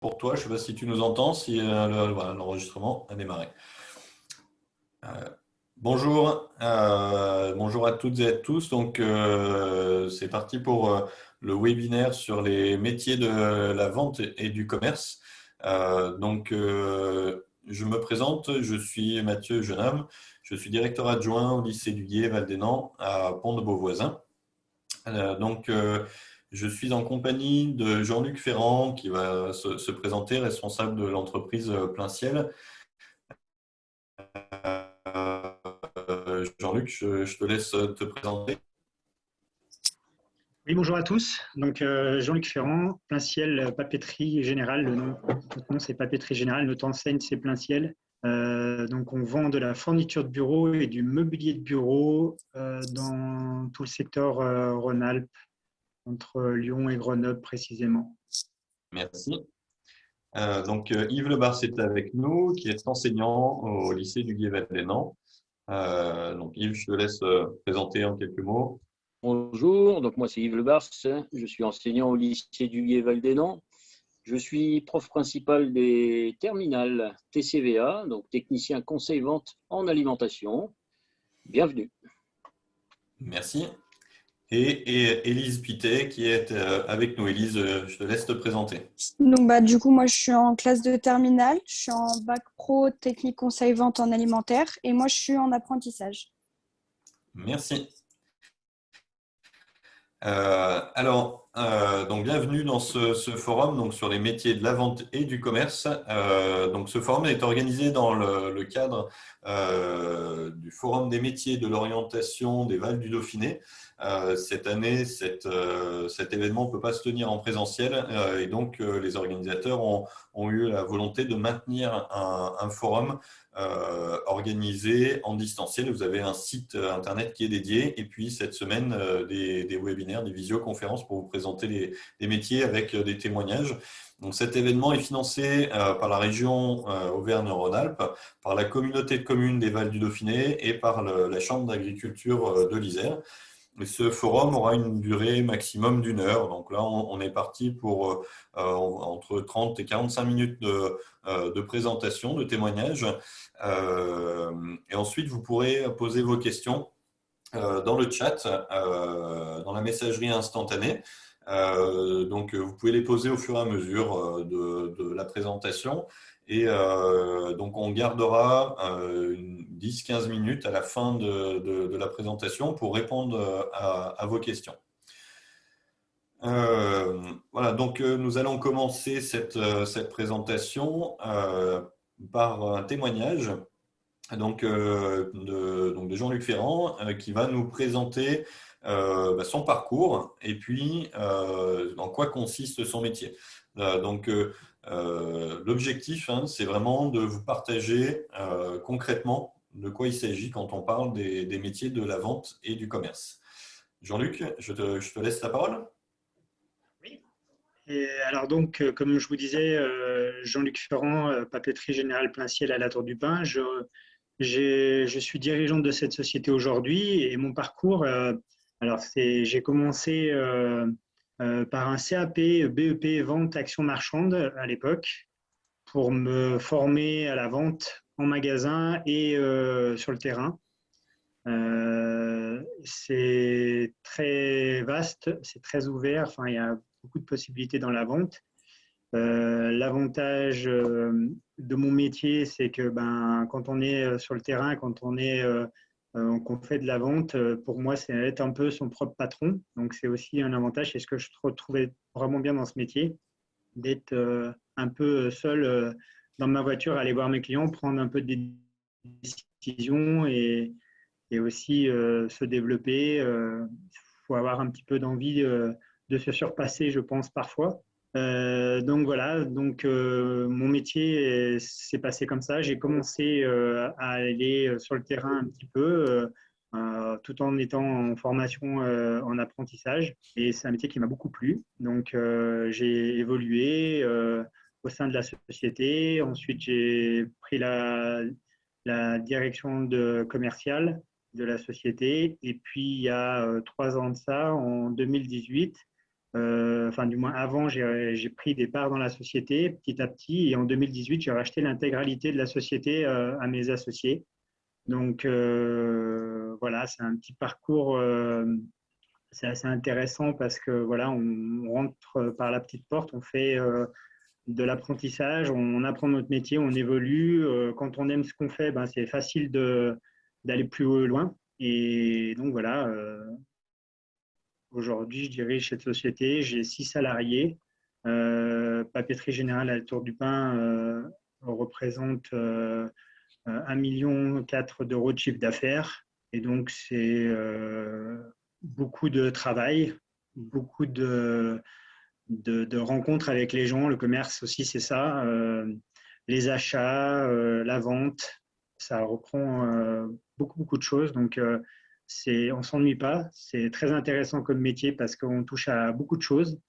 Pour toi. Je ne sais pas si tu nous entends, si voilà, l'enregistrement a démarré. Euh, bonjour, bonjour à toutes et à tous. Donc, c'est parti pour le webinaire sur les métiers de la vente et du commerce. Je me présente, je suis Mathieu Jeunam, je suis directeur adjoint au lycée du Guiers Val-des-Nants à Pont-de-Beauvoisin. Je suis en compagnie de Jean-Luc Ferrand qui va se présenter, responsable de l'entreprise Plein Ciel. Jean-Luc, je te laisse te présenter. Oui, bonjour à tous. Donc, Jean-Luc Ferrand, Plein Ciel, papeterie générale. Notre nom, c'est papeterie générale. Notre enseigne, c'est Plein Ciel. Donc, on vend de la fourniture de bureau et du mobilier de bureau dans tout le secteur Rhône-Alpes, entre Lyon et Grenoble précisément. Merci. Yves Lebarce est avec nous, qui est enseignant au lycée du Guiers-Val-des-Nants. Yves, je te laisse présenter en quelques mots. Bonjour, donc moi c'est Yves Lebarce, je suis enseignant au lycée du Guiers-Val-des-Nants. Je suis prof principal des terminales TCVA, donc technicien conseil vente en alimentation. Bienvenue. Merci. Et Élise Pittet qui est avec nous. Élise, je te laisse te présenter. Donc, du coup, moi, je suis en classe de terminale. Je suis en bac pro technique conseil vente en alimentaire et moi, je suis en apprentissage. Merci. Bienvenue dans ce forum donc, sur les métiers de la vente et du commerce. Ce forum est organisé dans le cadre du Forum des métiers de l'orientation des Vals du Dauphiné. Cette année, cet événement ne peut pas se tenir en présentiel et donc les organisateurs ont eu la volonté de maintenir un forum organisé en distanciel. Vous avez un site internet qui est dédié et puis cette semaine des webinaires, des visioconférences pour vous présenter les métiers avec des témoignages. Donc, cet événement est financé par la région Auvergne-Rhône-Alpes, par la communauté de communes des Vals du Dauphiné et par la Chambre d'agriculture de l'Isère. Et ce forum aura une durée maximum d'1 heure. Donc là, on est parti pour entre 30 et 45 minutes de présentation, de témoignage. Et ensuite, vous pourrez poser vos questions dans le chat, dans la messagerie instantanée. Vous pouvez les poser au fur et à mesure de la présentation. Et donc, on gardera 10-15 minutes à la fin de la présentation pour répondre à vos questions. Voilà, donc nous allons commencer cette présentation par un témoignage de Jean-Luc Ferrand qui va nous présenter son parcours et puis en quoi consiste son métier. L'objectif, c'est vraiment de vous partager concrètement de quoi il s'agit quand on parle des métiers de la vente et du commerce. Jean-Luc, je te laisse la parole. Oui. Et alors donc, comme je vous disais, Jean-Luc Ferrand, papeterie générale Plein Ciel à la Tour du Pin. Je suis dirigeant de cette société aujourd'hui et mon parcours, j'ai commencé par un CAP, BEP, vente, action marchande à l'époque pour me former à la vente en magasin et sur le terrain. C'est très vaste, c'est très ouvert, enfin, il y a beaucoup de possibilités dans la vente. L'avantage de mon métier, c'est que quand on est sur le terrain, quand qu'on fait de la vente, pour moi, c'est être un peu son propre patron. Donc, c'est aussi un avantage. C'est ce que je trouvais vraiment bien dans ce métier, d'être un peu seul dans ma voiture, aller voir mes clients, prendre un peu des décisions et aussi se développer. Il faut avoir un petit peu d'envie de se surpasser, je pense, parfois. Donc voilà, mon métier s'est passé comme ça. J'ai commencé à aller sur le terrain un petit peu, tout en étant en formation en apprentissage. Et c'est un métier qui m'a beaucoup plu. Donc j'ai évolué au sein de la société. Ensuite, j'ai pris la direction commerciale de la société. Et puis, il y a 3 ans de ça, en 2018, enfin du moins avant, j'ai pris des parts dans la société petit à petit. Et en 2018, j'ai racheté l'intégralité de la société à mes associés. Donc voilà, c'est un petit parcours, c'est assez intéressant parce que voilà, on rentre par la petite porte, on fait de l'apprentissage, on apprend notre métier, on évolue. Quand on aime ce qu'on fait, ben, c'est facile d'aller plus loin. Et donc voilà, aujourd'hui, je dirige cette société, j'ai 6 salariés. Papeterie Générale à la Tour du Pin représente 1,4 million d'euros de chiffre d'affaires. Et donc, c'est beaucoup de travail, beaucoup de rencontres avec les gens. Le commerce aussi, c'est ça. Les achats, la vente, ça reprend beaucoup de choses. Donc, on ne s'ennuie pas. C'est très intéressant comme métier parce qu'on touche à beaucoup de choses.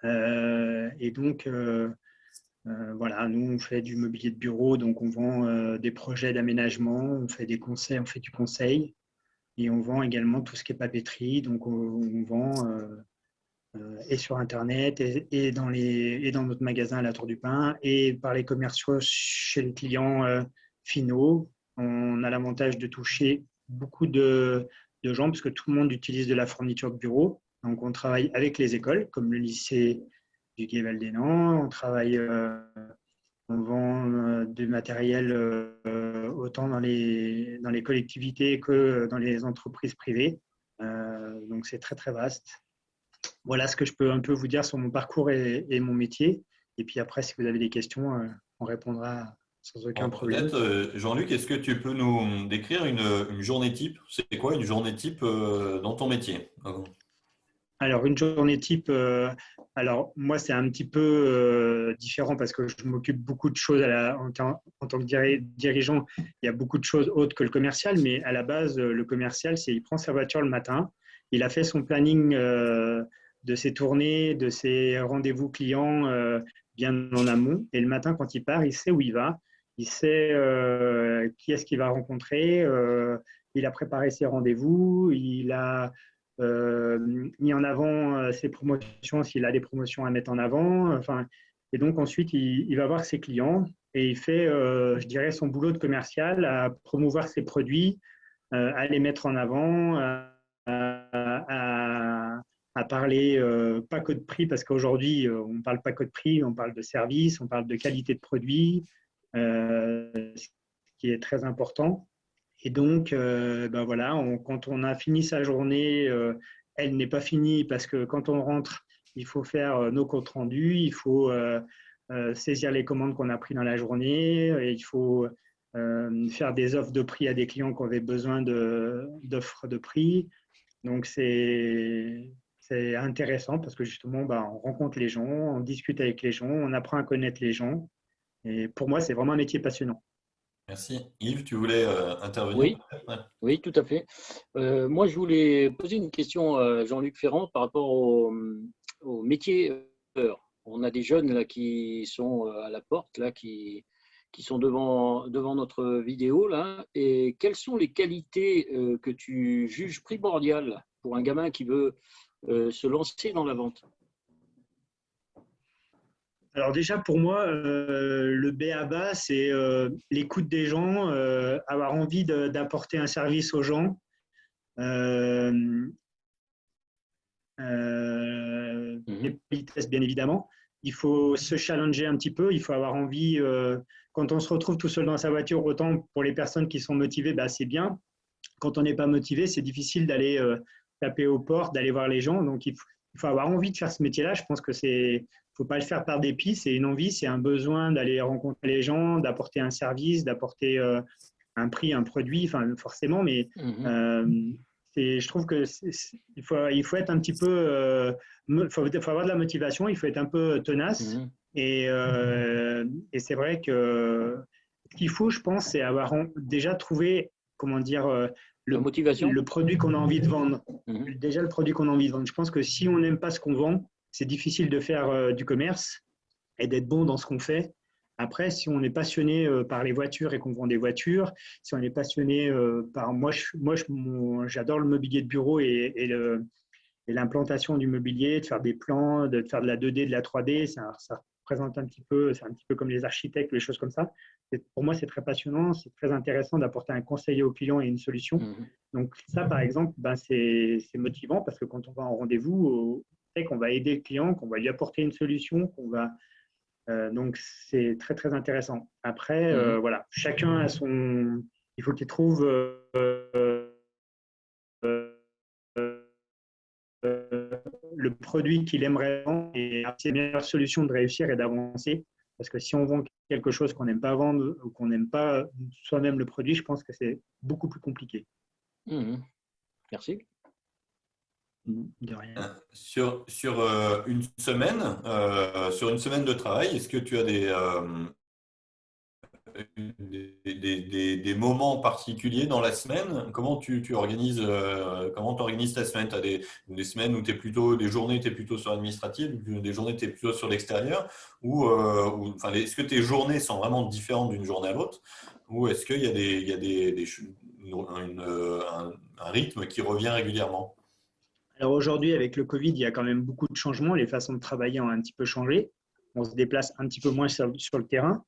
Et donc, voilà, nous, on fait du mobilier de bureau, donc on vend des projets d'aménagement, on fait des conseils, on fait du conseil et on vend également tout ce qui est papeterie. Donc, on vend et sur Internet et dans notre magasin à la Tour du Pin et par les commerciaux chez les clients finaux. On a l'avantage de toucher beaucoup de gens parce que tout le monde utilise de la fourniture de bureau. Donc, on travaille avec les écoles comme le lycée du Gué-Val-des-Nants. On vend du matériel autant dans les collectivités que dans les entreprises privées. Donc, c'est très, très vaste. Voilà ce que je peux un peu vous dire sur mon parcours et mon métier. Et puis après, si vous avez des questions, on répondra sans aucun problème. Peut-être, Jean-Luc, est-ce que tu peux nous décrire une journée type? C'est quoi une journée type dans ton métier? Alors, une journée type, alors moi, c'est un petit peu différent parce que je m'occupe beaucoup de choses en tant que dirigeant. Il y a beaucoup de choses autres que le commercial, mais à la base, le commercial, il prend sa voiture le matin, il a fait son planning de ses tournées, de ses rendez-vous clients bien en amont. Et le matin, quand il part, il sait où il va, il sait qui est-ce qu'il va rencontrer, il a préparé ses rendez-vous, il a mis en avant ses promotions s'il a des promotions à mettre en avant. Enfin, et donc ensuite, il va voir ses clients et il fait, je dirais, son boulot de commercial à promouvoir ses produits, à les mettre en avant, à parler pas que de prix, parce qu'aujourd'hui, on ne parle pas que de prix, on parle de service, on parle de qualité de produit, ce qui est très important. Et donc, ben voilà, quand on a fini sa journée, elle n'est pas finie parce que quand on rentre, il faut faire nos comptes rendus, il faut saisir les commandes qu'on a prises dans la journée, et il faut faire des offres de prix à des clients qui avaient besoin d'offres de prix. Donc, c'est intéressant parce que justement, ben, on rencontre les gens, on discute avec les gens, on apprend à connaître les gens. Et pour moi, c'est vraiment un métier passionnant. Merci. Yves, tu voulais intervenir? Oui, oui, tout à fait. Moi, je voulais poser une question à Jean-Luc Ferrand par rapport au métier. On a des jeunes là qui sont à la porte, là, qui sont devant notre vidéo là. Et quelles sont les qualités que tu juges primordiales pour un gamin qui veut se lancer dans la vente? Alors déjà, pour moi, le b.a.-ba, c'est l'écoute des gens, avoir envie d'apporter un service aux gens, euh, les politesses, bien évidemment. Il faut se challenger un petit peu, il faut avoir envie, quand on se retrouve tout seul dans sa voiture, autant pour les personnes qui sont motivées, bah, c'est bien. Quand on n'est pas motivé, c'est difficile d'aller taper aux portes, d'aller voir les gens. Donc, il faut avoir envie de faire ce métier-là. Je pense que c'est faut pas le faire par dépit, c'est une envie, c'est un besoin d'aller rencontrer les gens, d'apporter un service, d'apporter un prix, un produit, enfin forcément, mais je trouve que il faut être un petit peu, faut avoir de la motivation, il faut être un peu tenace, et c'est vrai que ce qu'il faut, je pense, c'est avoir déjà trouvé, comment dire, le produit qu'on a envie de vendre. Déjà le produit qu'on a envie de vendre. Je pense que si on n'aime pas ce qu'on vend, c'est difficile de faire du commerce et d'être bon dans ce qu'on fait. Après, si on est passionné par les voitures et qu'on vend des voitures, si on est passionné par… Moi, j'adore le mobilier de bureau et et l'implantation du mobilier, de faire des plans, de faire de la 2D, de la 3D, ça représente un petit peu, c'est un petit peu comme les architectes, les choses comme ça. Pour moi, c'est très passionnant, c'est très intéressant d'apporter un conseil au client et une solution. Donc ça, par exemple, ben, c'est motivant parce que quand on va en rendez-vous, on sait qu'on va aider le client, qu'on va lui apporter une solution, qu'on va… donc c'est très, très intéressant. Après, voilà, chacun a son… Il faut qu'il trouve… le produit qu'il aimerait vendre et c'est la meilleure solution de réussir et d'avancer. Parce que si on vend quelque chose qu'on n'aime pas vendre ou qu'on n'aime pas soi-même le produit, je pense que c'est beaucoup plus compliqué. Merci. De rien. Une sur une semaine de travail, est-ce que tu as des moments particuliers dans la semaine? Comment tu organises, ta semaine? Tu as des semaines où tu es plutôt, des journées tu es plutôt sur l'administratif, des journées tu es plutôt sur l'extérieur, enfin, est-ce que tes journées sont vraiment différentes d'une journée à l'autre? Ou est-ce qu'il y a un rythme qui revient régulièrement? Alors aujourd'hui, avec le Covid, il y a quand même beaucoup de changements. Les façons de travailler ont un petit peu changé. On se déplace un petit peu moins sur le terrain.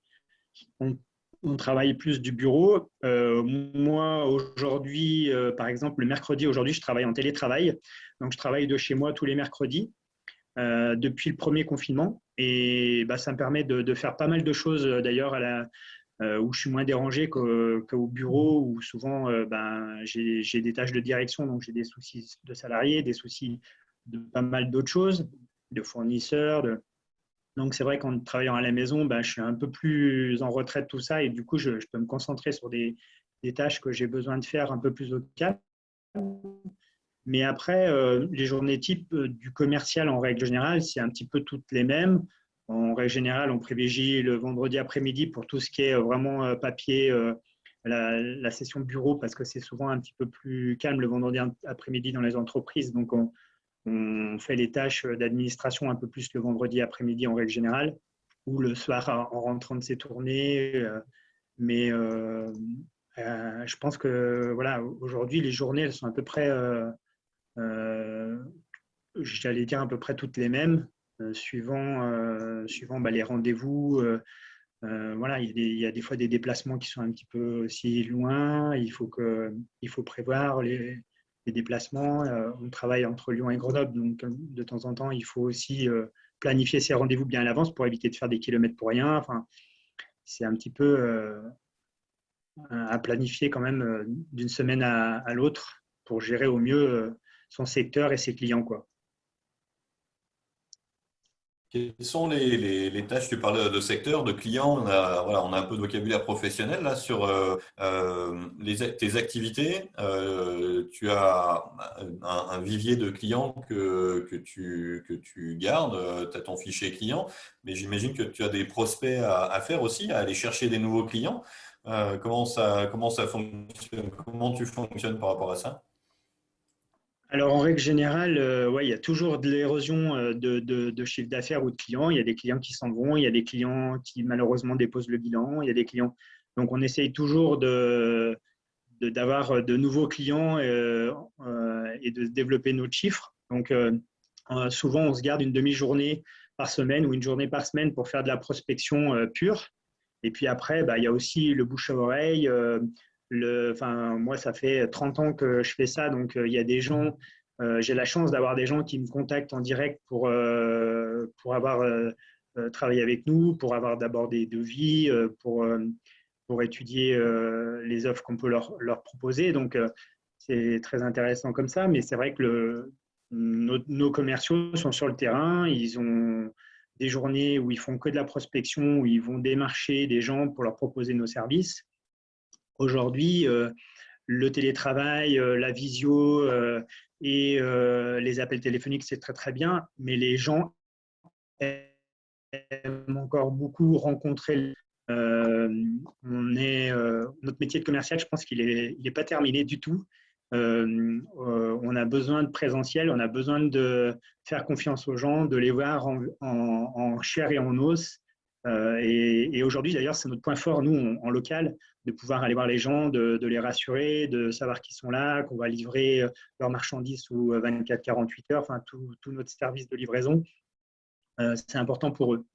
On travaille plus du bureau. Moi, aujourd'hui, par exemple, le mercredi, aujourd'hui, je travaille en télétravail. Donc, je travaille de chez moi tous les mercredis depuis le premier confinement. Et bah, ça me permet de faire pas mal de choses, d'ailleurs, où je suis moins dérangé qu'au bureau, où souvent, j'ai des tâches de direction, donc j'ai des soucis de salariés, des soucis de pas mal d'autres choses, de fournisseurs, donc, c'est vrai qu'en travaillant à la maison, je suis un peu plus en retrait de tout ça et du coup, je peux me concentrer sur des tâches que j'ai besoin de faire un peu plus au calme. Mais après, les journées type du commercial, en règle générale, c'est un petit peu toutes les mêmes. En règle générale, on privilégie le vendredi après-midi pour tout ce qui est vraiment papier, la session bureau, parce que c'est souvent un petit peu plus calme le vendredi après-midi dans les entreprises. Donc, on fait les tâches d'administration un peu plus le vendredi après-midi en règle générale, ou le soir en rentrant de ses tournées. Mais je pense que voilà, aujourd'hui, les journées, elles sont à peu près, j'allais dire à peu près toutes les mêmes, suivant les rendez-vous. Voilà, il y a des fois des déplacements qui sont un petit peu aussi loin. Il faut prévoir les déplacements. On travaille entre Lyon et Grenoble, donc de temps en temps, il faut aussi planifier ses rendez-vous bien à l'avance pour éviter de faire des kilomètres pour rien. Enfin, c'est un petit peu à planifier quand même d'une semaine à l'autre pour gérer au mieux son secteur et ses clients, quoi. Quelles sont les tâches? Tu parles de secteur, de clients. On a un peu de vocabulaire professionnel là sur tes activités. Tu as un vivier de clients que tu gardes. Tu as ton fichier client, mais j'imagine que tu as des prospects à faire aussi, à aller chercher des nouveaux clients. Comment ça fonctionne? Comment tu fonctionnes par rapport à ça? Alors, en règle générale, ouais, il y a toujours de l'érosion de chiffre d'affaires ou de clients. Il y a des clients qui s'en vont, il y a des clients qui malheureusement déposent le bilan, il y a des clients. Donc, on essaye toujours d'avoir de nouveaux clients et de développer notre chiffre. Donc, souvent, on se garde une demi-journée par semaine ou une journée par semaine pour faire de la prospection pure. Et puis après, il y a aussi le bouche à oreille. Moi, ça fait 30 ans que je fais ça, donc il y a des gens, j'ai la chance d'avoir des gens qui me contactent en direct pour avoir travaillé avec nous, pour avoir d'abord des devis, pour étudier les offres qu'on peut leur proposer. Donc, c'est très intéressant comme ça, mais c'est vrai que nos commerciaux sont sur le terrain, ils ont des journées où ils font que de la prospection, où ils vont démarcher des gens pour leur proposer nos services. Aujourd'hui, le télétravail, la visio et les appels téléphoniques, c'est très très bien, mais les gens aiment encore beaucoup rencontrer. Notre métier de commercial, je pense qu'il est pas terminé du tout. On a besoin de présentiel, on a besoin de faire confiance aux gens, de les voir en chair et en os. Et aujourd'hui, d'ailleurs, c'est notre point fort, nous, en local, de pouvoir aller voir les gens, de les rassurer, de savoir qu'ils sont là, qu'on va livrer leurs marchandises sous 24-48 heures, enfin, tout notre service de livraison. C'est important pour eux.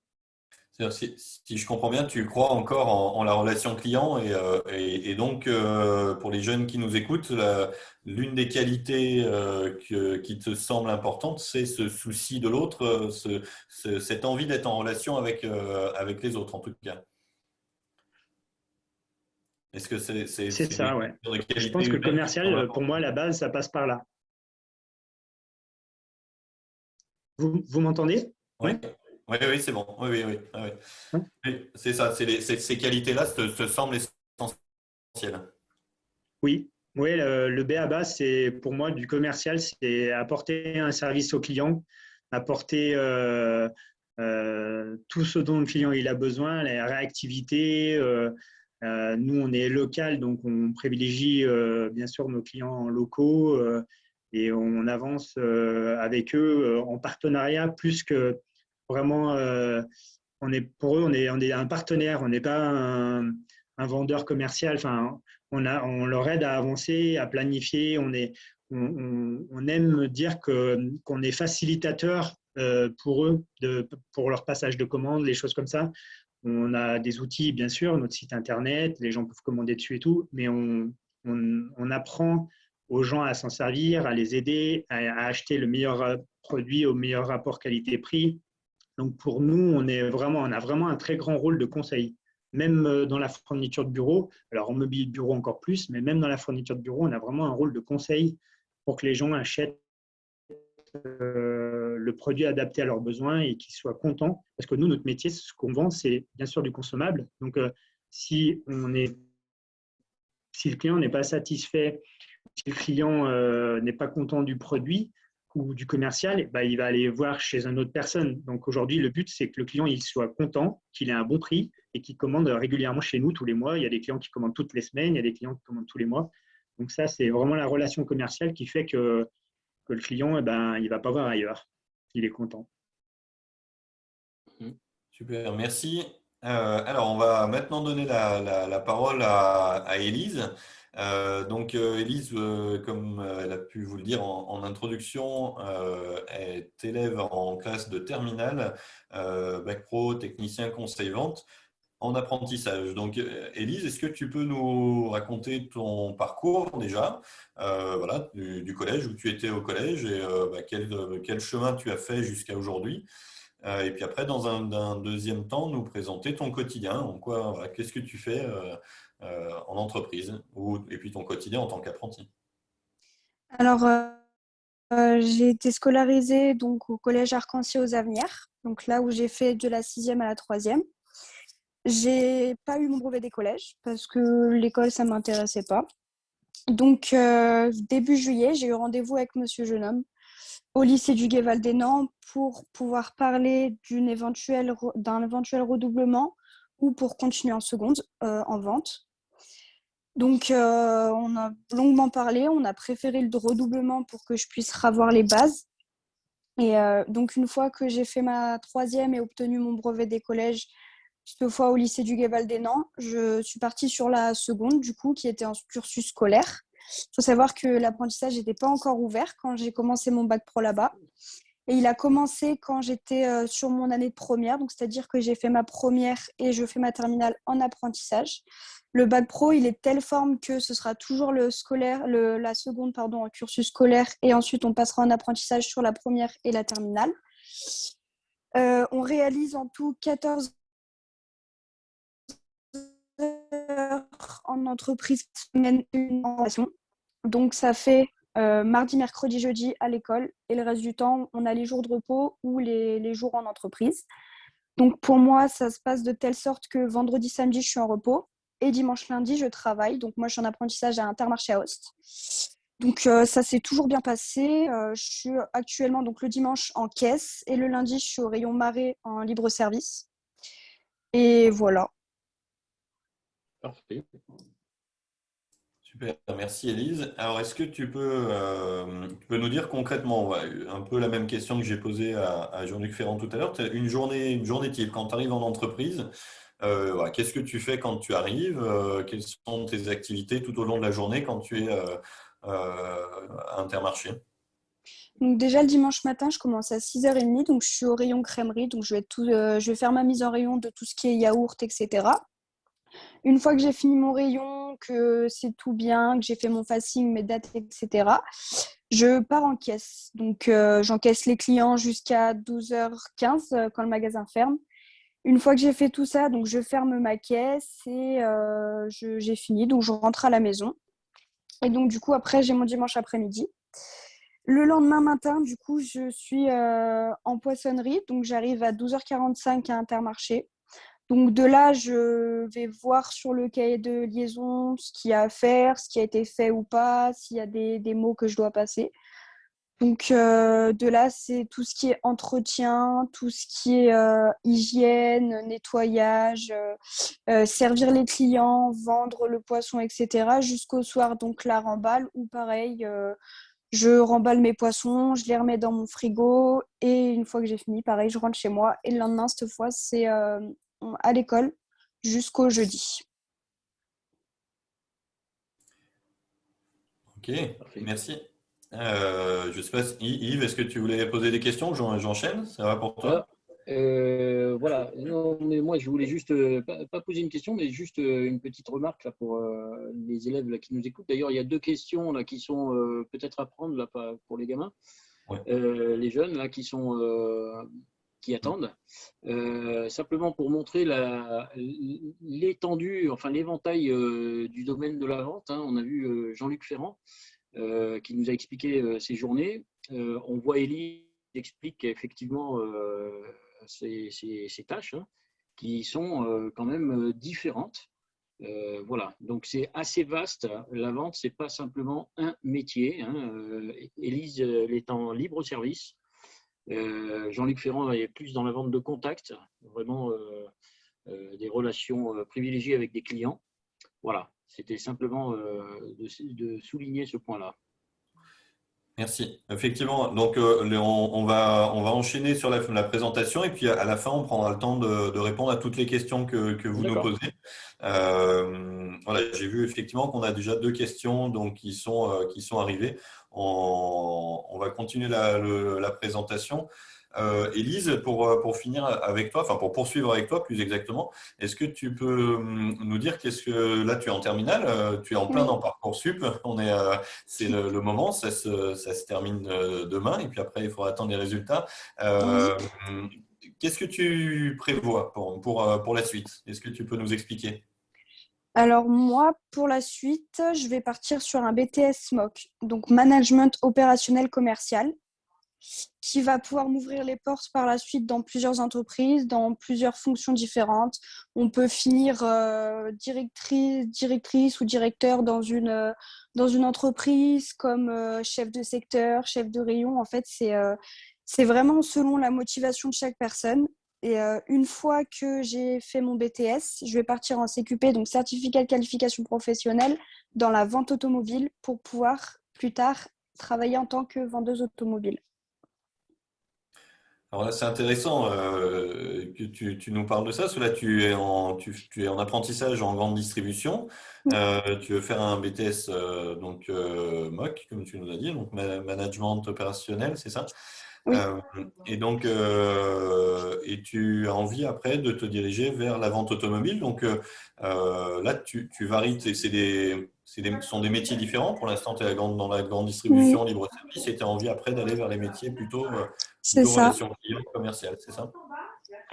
Si je comprends bien, tu crois encore en la relation client et donc pour les jeunes qui nous écoutent, l'une des qualités qui te semble importante, c'est ce souci de l'autre, cette envie d'être en relation avec les autres en tout cas. Est-ce que C'est c'est ça, ouais. des Je qualités pense que le humaines qui te semblent commercial, pour moi, importantes? la base, ça passe par là. Vous m'entendez? Oui, Ouais. oui, oui, c'est bon. Oui, oui, oui. Oui, oui. Oui, c'est ça, ces qualités-là te semblent essentielles. Oui, oui, le B.A.-ba, c'est pour moi du commercial, c'est apporter un service au client, apporter tout ce dont le client il a besoin, la réactivité. Nous, on est local, donc on privilégie bien sûr nos clients locaux et on avance avec eux en partenariat plus que vraiment. Pour eux, on est un partenaire, on n'est pas un vendeur commercial. Enfin, on leur aide à avancer, à planifier. On aime dire qu'on est facilitateur pour eux, pour leur passage de commande, les choses comme ça. On a des outils, bien sûr, notre site internet, les gens peuvent commander dessus et tout, mais on apprend aux gens à s'en servir, à les aider, à acheter le meilleur produit au meilleur rapport qualité-prix. Donc pour nous, on a vraiment un très grand rôle de conseil. Même dans la fourniture de bureau, alors en mobilier de bureau encore plus, mais même dans la fourniture de bureau, on a vraiment un rôle de conseil pour que les gens achètent le produit adapté à leurs besoins et qu'ils soient contents. Parce que nous, notre métier, ce qu'on vend, c'est bien sûr du consommable. Donc si le client n'est pas satisfait, si le client n'est pas content du produit ou du commercial, bah, il va aller voir chez une autre personne. Donc aujourd'hui, le but, c'est que le client il soit content, qu'il ait un bon prix et qu'il commande régulièrement chez nous tous les mois. Il y a des clients qui commandent toutes les semaines, il y a des clients qui commandent tous les mois. Donc ça, c'est vraiment la relation commerciale qui fait que le client, eh ben, il ne va pas voir ailleurs. Il est content. Super, merci. Alors, on va maintenant donner la parole à Élise. Donc, Élise, comme elle a pu vous le dire en introduction, est élève en classe de terminale, Bac Pro, technicien conseil vente en apprentissage. Donc, Élise, est-ce que tu peux nous raconter ton parcours déjà, voilà, du collège, où tu étais au collège et quel chemin tu as fait jusqu'à aujourd'hui? Et puis après, dans un deuxième temps, nous présenter ton quotidien, en quoi, voilà, qu'est-ce que tu fais en entreprise, et puis ton quotidien en tant qu'apprenti. Alors, j'ai été scolarisée donc, au collège Arc-en-Ciel aux Avenières, donc là où j'ai fait de la 6e à la 3e. J'ai pas eu mon brevet des collèges parce que l'école, ça m'intéressait pas. Donc, début juillet, j'ai eu rendez-vous avec Monsieur Jeune au lycée du Gué-Val-des-Nants pour pouvoir parler d'un éventuel redoublement ou pour continuer en seconde en vente. Donc, on a longuement parlé. On a préféré le redoublement pour que je puisse revoir les bases. Et donc, une fois que j'ai fait ma 3e et obtenu mon brevet des collèges, cette fois au lycée du Gué-Val-des-Nants, je suis partie sur la seconde, du coup, qui était un cursus scolaire. Il faut savoir que l'apprentissage n'était pas encore ouvert quand j'ai commencé mon bac pro là-bas. Et il a commencé quand j'étais sur mon année de première, donc c'est-à-dire que j'ai fait ma première et je fais ma terminale en apprentissage. Le bac pro, il est de telle forme que ce sera toujours la seconde en cursus scolaire et ensuite on passera en apprentissage sur la première et la terminale. On réalise en tout 14 heures en entreprise semaine, une en formation. Donc ça fait mardi, mercredi, jeudi à l'école et le reste du temps, on a les jours de repos ou les jours en entreprise. Donc pour moi, ça se passe de telle sorte que vendredi, samedi, je suis en repos et dimanche, lundi, je travaille. Donc moi, je suis en apprentissage à Intermarché à Aoste. Donc ça s'est toujours bien passé. Je suis actuellement donc le dimanche en caisse et le lundi, je suis au rayon Marais en libre service. Et voilà. Parfait. Super, merci Élise. Alors, est-ce que tu peux nous dire concrètement, ouais, un peu la même question que j'ai posée à Jean-Luc Ferrand tout à l'heure, une journée type, quand tu arrives en entreprise, voilà, qu'est-ce que tu fais quand tu arrives? Quelles sont tes activités tout au long de la journée quand tu es à Intermarché? Donc déjà le dimanche matin, je commence à 6h30, donc je suis au rayon crèmerie, donc je vais faire ma mise en rayon de tout ce qui est yaourt, etc. Une fois que j'ai fini mon rayon, que c'est tout bien, que j'ai fait mon facing, mes dates, etc., je pars en caisse. Donc j'encaisse les clients jusqu'à 12h15 quand le magasin ferme. Une fois que j'ai fait tout ça, donc je ferme ma caisse et j'ai fini, donc je rentre à la maison. Et donc du coup après j'ai mon dimanche après-midi. Le lendemain matin, du coup, je suis en poissonnerie, donc j'arrive à 12h45 à Intermarché. Donc de là, je vais voir sur le cahier de liaison ce qu'il y a à faire, ce qui a été fait ou pas, s'il y a des mots que je dois passer. Donc de là, c'est tout ce qui est entretien, tout ce qui est hygiène, nettoyage, servir les clients, vendre le poisson, etc. Jusqu'au soir, donc la remballe, ou pareil, je remballe mes poissons, je les remets dans mon frigo et une fois que j'ai fini, pareil, je rentre chez moi. Et le lendemain, cette fois, c'est à l'école jusqu'au jeudi. Ok, Parfait. merci. Je sais pas, Yves, est-ce que tu voulais poser des questions? J'enchaîne, ça va pour toi? Voilà. Voilà. Non, mais moi, je voulais juste, pas poser une question, mais juste une petite remarque là, pour les élèves là, qui nous écoutent. D'ailleurs, il y a deux questions là, qui sont peut-être à prendre là, pour les gamins, Ouais. les jeunes là, qui attendent. Simplement pour montrer l'étendue, enfin l'éventail du domaine de la vente. Hein. On a vu Jean-Luc Ferrand qui nous a expliqué ses journées. On voit Élie qui explique effectivement ces tâches hein, qui sont quand même différentes. Voilà, donc c'est assez vaste. La vente, c'est pas simplement un métier. Hein. Élise, elle est en libre service. Jean-Luc Ferrand est plus dans la vente de contact, vraiment des relations privilégiées avec des clients. Voilà, c'était simplement de souligner ce point-là. Merci. Effectivement, donc on va enchaîner sur la présentation et puis à la fin, on prendra le temps de répondre à toutes les questions que vous nous D'accord. posez. Voilà, j'ai vu effectivement qu'on a déjà deux questions donc, qui sont arrivées. On va continuer la présentation. Élise, pour finir avec toi, enfin pour poursuivre avec toi plus exactement, est-ce que tu peux nous dire qu'est-ce que là tu es en terminale, tu es en plein Oui. dans Parcoursup, c'est le moment, ça se termine demain et puis après il faudra attendre les résultats. Oui. Euh, Qu'est-ce que tu prévois pour la suite? Est-ce que tu peux nous expliquer? Alors moi, pour la suite, je vais partir sur un BTS MOC, donc Management Opérationnel Commercial, qui va pouvoir m'ouvrir les portes par la suite dans plusieurs entreprises, dans plusieurs fonctions différentes. On peut finir directrice ou directeur dans une entreprise comme chef de secteur, chef de rayon. En fait, c'est vraiment selon la motivation de chaque personne. Et une fois que j'ai fait mon BTS, je vais partir en CQP, donc certificat de qualification professionnelle, dans la vente automobile pour pouvoir plus tard travailler en tant que vendeuse automobile. Alors là, c'est intéressant que tu nous parles de ça, parce que là, tu es en apprentissage en grande distribution. Tu veux faire un BTS MOC, comme tu nous as dit, donc management opérationnel, c'est ça? Oui, Euh, et donc, et tu as envie après de te diriger vers la vente automobile. Donc là, tu varies, ce sont des métiers différents. Pour l'instant, tu es dans la grande oui, distribution, libre service, et tu as envie après d'aller vers les métiers c'est plutôt ça. relations clients commerciales, c'est ça?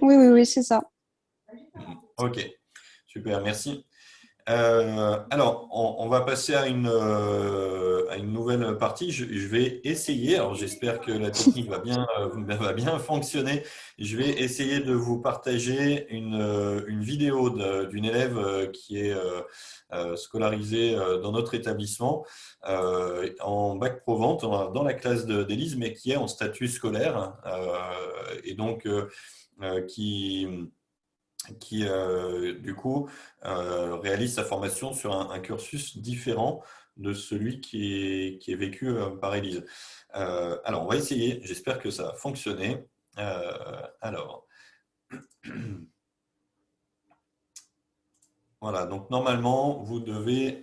Oui, oui, oui, c'est ça. Ok, super, merci. Alors, on va passer à une nouvelle partie. Je vais essayer, alors j'espère que la technique va bien fonctionner. Je vais essayer de vous partager une vidéo d'une élève qui est scolarisée dans notre établissement en bac pro vente dans la classe d'Élise, mais qui est en statut scolaire et donc qui qui du coup, réalise sa formation sur un cursus différent de celui qui est vécu par Élise. Alors, on va essayer. J'espère que ça va fonctionner. Alors, voilà. Donc, normalement, vous devez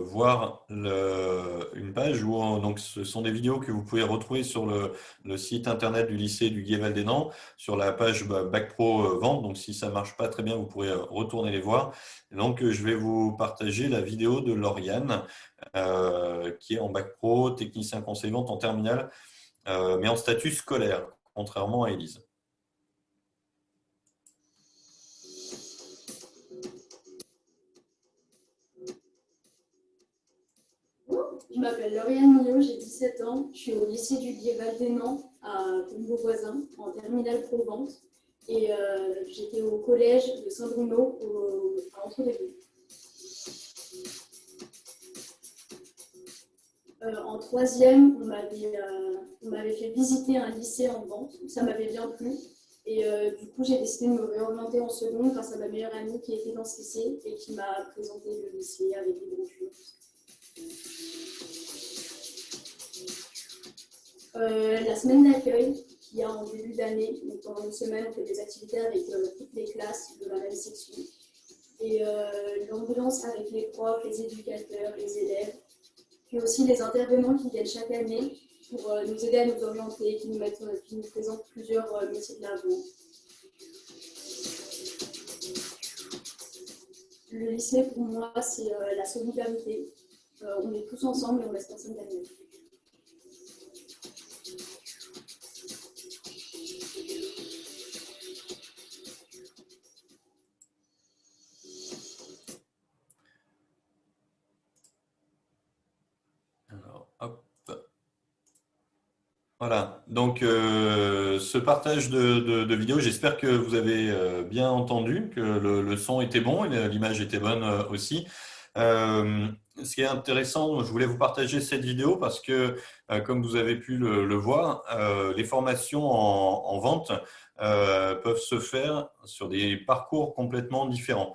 voir une page où donc, ce sont des vidéos que vous pouvez retrouver sur le site internet du lycée du Gué-Val-des-Nants, sur la page Bac Pro Vente. Donc, si ça ne marche pas très bien, vous pourrez retourner les voir. Donc, je vais vous partager la vidéo de Lauriane, qui est en Bac Pro, technicien conseil vente en terminale, mais en statut scolaire, contrairement à Élise. Je m'appelle Lauriane Millot, j'ai 17 ans. Je suis au lycée du Gué-Val-des-Nants à Combeau-Voisin, en terminale pro-vente. Et j'étais au collège de Saint-Bruno à Entre-les-Deux. En troisième, on m'avait fait visiter un lycée en vente. Ça m'avait bien plu. Et du coup, j'ai décidé de me réorienter en seconde grâce à ma meilleure amie qui était dans ce lycée et qui m'a présenté le lycée avec les brochures. La semaine d'accueil qu'il y a en début d'année, donc pendant une semaine, on fait des activités avec toutes les classes de la même section. Et l'ambiance avec les profs, les éducateurs, les élèves, puis aussi les intervenants qui viennent chaque année pour nous aider à nous orienter, qui nous présentent plusieurs métiers de la vente. Le lycée, pour moi, c'est la solidarité. On est tous ensemble et on laisse personne derrière. Alors, hop. Voilà, donc ce partage de vidéos, j'espère que vous avez bien entendu, que le son était bon et l'image était bonne aussi. Ce qui est intéressant, je voulais vous partager cette vidéo parce que, comme vous avez pu le voir, les formations en vente peuvent se faire sur des parcours complètement différents.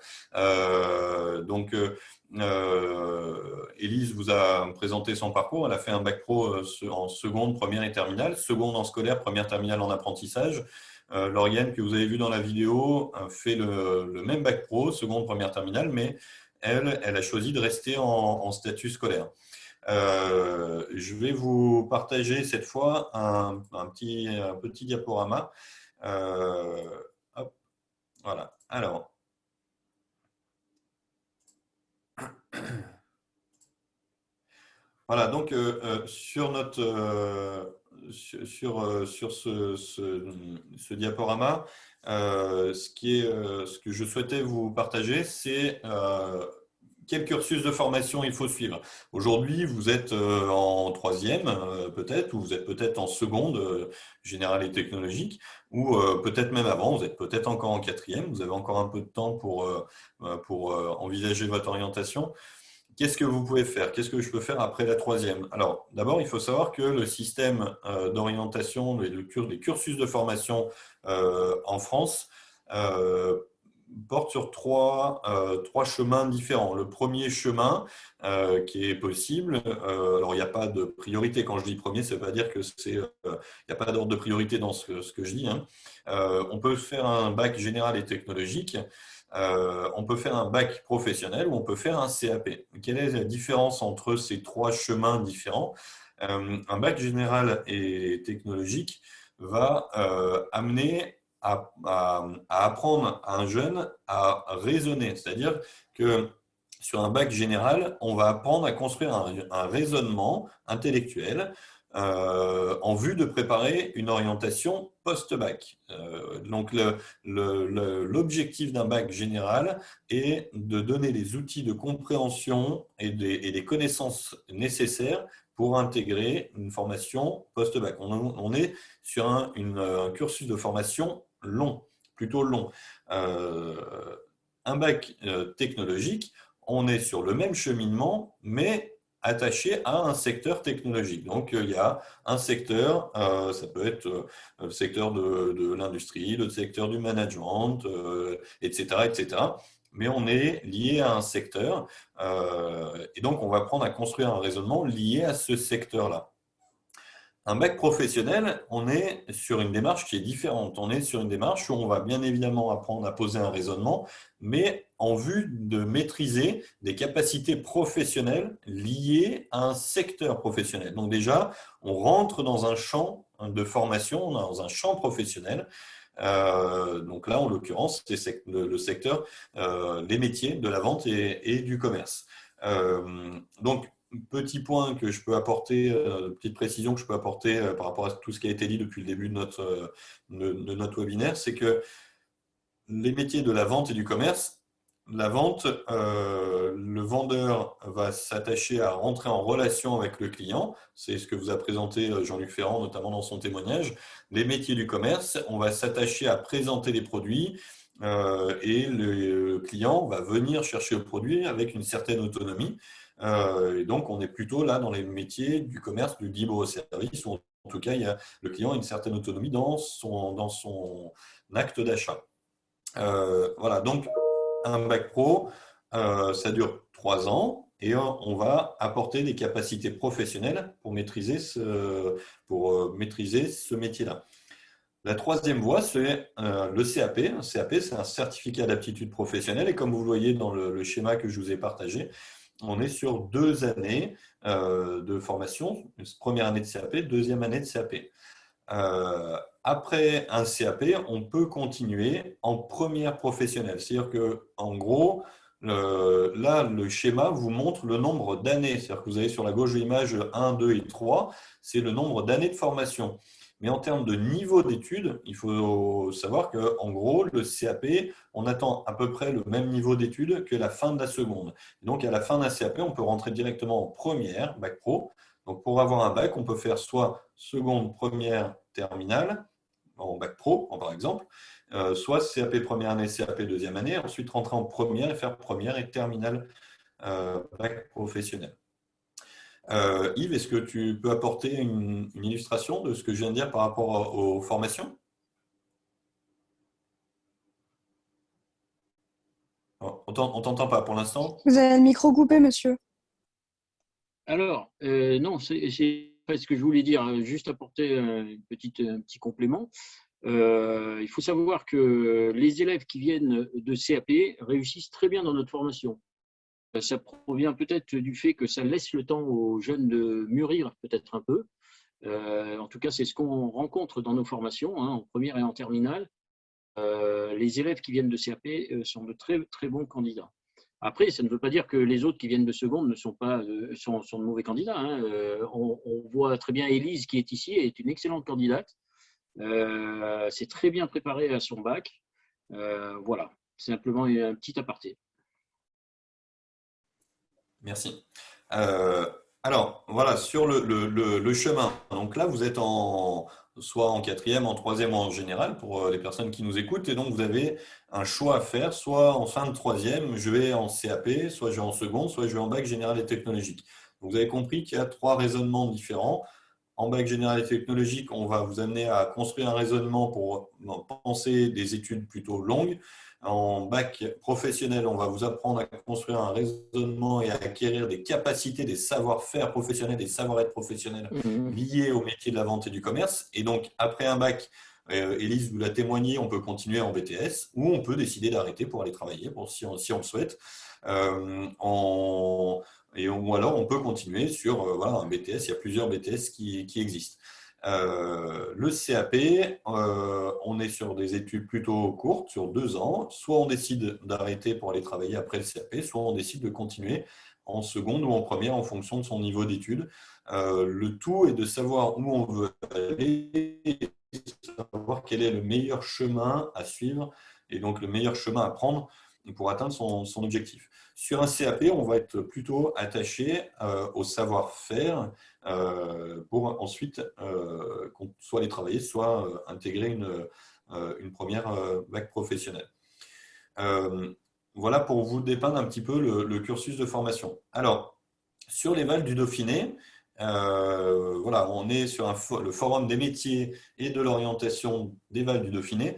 Élise vous a présenté son parcours. Elle a fait un bac pro en seconde, première et terminale, seconde en scolaire, première terminale en apprentissage. Lauriane, que vous avez vu dans la vidéo, fait le même bac pro, seconde, première terminale, mais elle a choisi de rester en statut scolaire. Je vais vous partager cette fois un petit diaporama. Hop, voilà. Alors, voilà, donc sur ce diaporama, ce que je souhaitais vous partager, c'est quel cursus de formation il faut suivre. Aujourd'hui, vous êtes en troisième, peut-être, ou vous êtes peut-être en seconde, générale et technologique, ou peut-être même avant, vous êtes peut-être encore en quatrième, vous avez encore un peu de temps pour envisager votre orientation. Qu'est-ce que vous pouvez faire? Qu'est-ce que je peux faire après la troisième? Alors, d'abord, il faut savoir que le système d'orientation, les cursus de formation en France porte sur trois chemins différents. Le premier chemin qui est possible, alors il n'y a pas de priorité. Quand je dis premier, ça ne veut pas dire que il n'y a pas d'ordre de priorité dans ce que je dis, hein. On peut faire un bac général et technologique. On peut faire un bac professionnel ou on peut faire un CAP. Quelle est la différence entre ces trois chemins différents? Un bac général et technologique va amener à apprendre à un jeune à raisonner. C'est-à-dire que sur un bac général, on va apprendre à construire un raisonnement intellectuel en vue de préparer une orientation post-bac. Donc, l'objectif d'un bac général est de donner les outils de compréhension et des connaissances nécessaires pour intégrer une formation post-bac. On est sur un cursus de formation long, plutôt long. Un bac technologique, on est sur le même cheminement, mais attaché à un secteur technologique. Donc, il y a un secteur, ça peut être le secteur de l'industrie, le secteur du management, etc., etc. Mais on est lié à un secteur et donc on va apprendre à construire un raisonnement lié à ce secteur-là. Un bac professionnel, on est sur une démarche qui est différente. On est sur une démarche où on va bien évidemment apprendre à poser un raisonnement, mais en vue de maîtriser des capacités professionnelles liées à un secteur professionnel. Donc déjà, on rentre dans un champ de formation, dans un champ professionnel. Donc là, en l'occurrence, c'est le secteur, les métiers de la vente et du commerce. Donc, petit point que je peux apporter, petite précision que je peux apporter par rapport à tout ce qui a été dit depuis le début de notre webinaire, c'est que les métiers de la vente et du commerce, la vente, le vendeur va s'attacher à rentrer en relation avec le client. C'est ce que vous a présenté Jean-Luc Ferrand, notamment dans son témoignage. Les métiers du commerce, on va s'attacher à présenter les produits et le client va venir chercher le produit avec une certaine autonomie. Et donc, on est plutôt là dans les métiers du commerce, du libre service, où en tout cas, le client a une certaine autonomie dans son acte d'achat. Voilà, donc un bac pro, ça dure 3 ans et on va apporter des capacités professionnelles pour maîtriser ce métier-là. La troisième voie, c'est le CAP. Un CAP, c'est un certificat d'aptitude professionnelle et comme vous le voyez dans le schéma que je vous ai partagé, on est sur 2 années de formation, première année de CAP, deuxième année de CAP. Après un CAP, on peut continuer en première professionnelle. C'est-à-dire qu'en gros, là, le schéma vous montre le nombre d'années. C'est-à-dire que vous avez sur la gauche de l'image 1, 2 et 3, c'est le nombre d'années de formation. Mais en termes de niveau d'études, il faut savoir qu'en gros, le CAP, on attend à peu près le même niveau d'études que la fin de la seconde. Donc, à la fin d'un CAP, on peut rentrer directement en première, bac pro. Donc, pour avoir un bac, on peut faire soit seconde, première, terminale, en bac pro, par exemple, soit CAP première année, CAP deuxième année, ensuite rentrer en première et faire première et terminale bac professionnel. Yves, est-ce que tu peux apporter une illustration de ce que je viens de dire par rapport aux formations? On t'entend pas pour l'instant? Vous avez le micro coupé, monsieur. Alors, non, c'est pas ce que je voulais dire, hein, juste apporter un petit complément. Il faut savoir que les élèves qui viennent de CAP réussissent très bien dans notre formation. Ça provient peut-être du fait que ça laisse le temps aux jeunes de mûrir peut-être un peu. En tout cas, c'est ce qu'on rencontre dans nos formations, hein, en première et en terminale. Les élèves qui viennent de CAP sont de très, très bons candidats. Après, ça ne veut pas dire que les autres qui viennent de seconde ne sont pas sont de mauvais candidats, hein. On voit très bien Élise qui est ici, elle est une excellente candidate. C'est très bien préparé à son bac. Voilà, simplement un petit aparté. Merci. Alors, voilà, sur le chemin. Donc là, vous êtes soit en quatrième, en troisième ou en général pour les personnes qui nous écoutent. Et donc, vous avez un choix à faire, soit en fin de troisième, je vais en CAP, soit je vais en seconde, soit je vais en bac général et technologique. Donc, vous avez compris qu'il y a 3 raisonnements différents. En bac général et technologique, on va vous amener à construire un raisonnement pour penser des études plutôt longues. En bac professionnel, on va vous apprendre à construire un raisonnement et à acquérir des capacités, des savoir-faire professionnels, des savoir-être professionnels liés au métier de la vente et du commerce. Et donc, après un bac, Élise vous l'a témoigné, on peut continuer en BTS ou on peut décider d'arrêter pour aller travailler, si on le souhaite. Ou alors, on peut continuer sur un BTS. Il y a plusieurs BTS qui existent. Le CAP, on est sur des études plutôt courtes, sur 2 ans. Soit on décide d'arrêter pour aller travailler après le CAP, soit on décide de continuer en seconde ou en première en fonction de son niveau d'études. Le tout est de savoir où on veut aller, de savoir quel est le meilleur chemin à suivre et donc le meilleur chemin à prendre pour atteindre son objectif. Sur un CAP, on va être plutôt attaché au savoir-faire pour ensuite soit aller travailler, soit intégrer une première bac professionnelle. Voilà pour vous dépeindre un petit peu le cursus de formation. Alors, Sur les Vals du Dauphiné, voilà, on est sur le forum des métiers et de l'orientation des Vals du Dauphiné.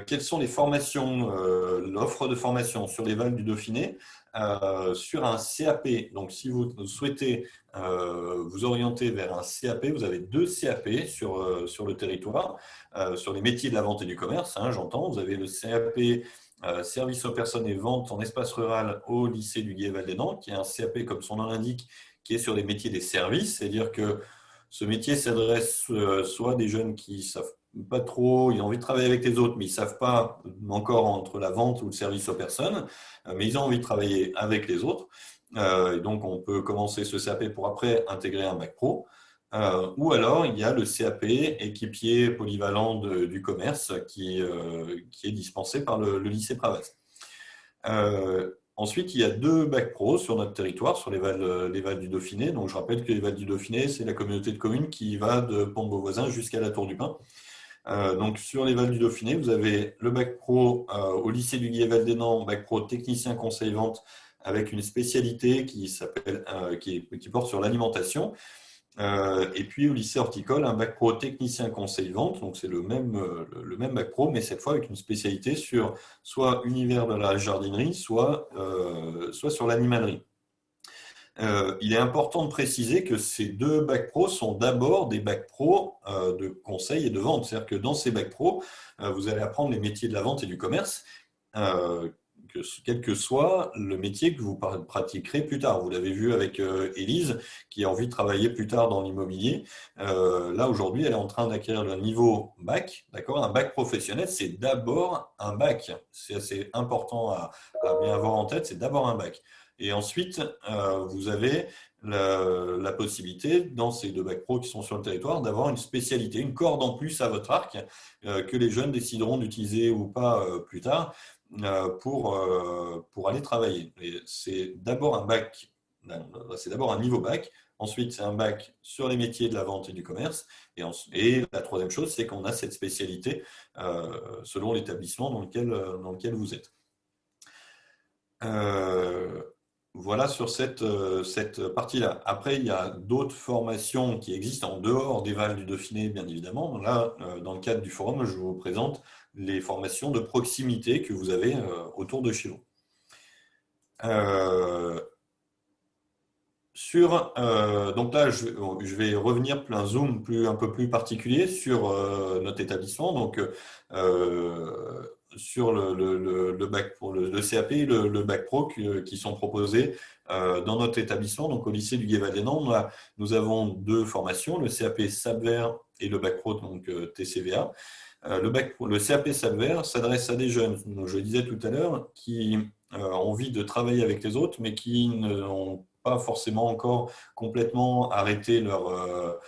Quelles sont les formations, l'offre de formation sur les Vals du Dauphiné sur un CAP. Donc, si vous souhaitez vous orienter vers un CAP, vous avez 2 CAP sur le territoire, sur les métiers de la vente et du commerce, hein, j'entends. Vous avez le CAP service aux personnes et vente en espace rural au lycée du Gué-Val-des-Nants, qui est un CAP, comme son nom l'indique, qui est sur les métiers des services, c'est-à-dire que ce métier s'adresse soit à des jeunes qui savent pas trop, ils ont envie de travailler avec les autres, mais ils ne savent pas encore entre la vente ou le service aux personnes, mais ils ont envie de travailler avec les autres. Et donc, on peut commencer ce CAP pour après intégrer un bac pro. Ou alors, il y a le CAP équipier polyvalent du commerce qui est dispensé par le lycée Pravaz. Ensuite, il y a 2 bacs pro sur notre territoire, sur les Vals du Dauphiné. Donc, je rappelle que les Vals du Dauphiné, c'est la communauté de communes qui va de Pont-de-Beauvoisin jusqu'à la Tour du Pin. Donc, sur les Vals du Dauphiné, vous avez le bac pro au lycée du Gué-Val-des-Nants, bac pro technicien conseil vente avec une spécialité qui porte sur l'alimentation. Et puis au lycée horticole, un bac pro technicien conseil vente, donc c'est le même bac pro, mais cette fois avec une spécialité sur soit univers de la jardinerie, soit sur l'animalerie. Il est important de préciser que ces 2 bacs pro sont d'abord des bacs pro de conseil et de vente. C'est-à-dire que dans ces bacs pro, vous allez apprendre les métiers de la vente et du commerce, quel que soit le métier que vous pratiquerez plus tard. Vous l'avez vu avec Élise, qui a envie de travailler plus tard dans l'immobilier. Là, aujourd'hui, elle est en train d'acquérir le niveau bac. D'accord ? Un bac professionnel, c'est d'abord un bac. C'est assez important à bien avoir en tête, c'est d'abord un bac. Et ensuite, vous avez la possibilité, dans ces 2 bacs pro qui sont sur le territoire, d'avoir une spécialité, une corde en plus à votre arc, que les jeunes décideront d'utiliser ou pas plus tard pour aller travailler. C'est d'abord un bac, c'est d'abord un niveau bac. Ensuite, c'est un bac sur les métiers de la vente et du commerce. Et la troisième chose, c'est qu'on a cette spécialité selon l'établissement dans lequel vous êtes. Voilà sur cette partie-là. Après, il y a d'autres formations qui existent en dehors des Vals du Dauphiné, bien évidemment. Là, dans le cadre du forum, je vous présente les formations de proximité que vous avez autour de chez vous. Donc là, je vais revenir un zoom un peu plus particulier sur notre établissement. Donc, sur le bac pour le CAP et le bac pro qui sont proposés dans notre établissement. Donc, au lycée du Gué-Val-des-Nants, nous avons 2 formations, le CAP SAPVER et le bac pro, donc TCVA. Le CAP SAPVER s'adresse à des jeunes, donc, je le disais tout à l'heure, qui ont envie de travailler avec les autres, mais qui n'ont pas forcément encore complètement arrêté leur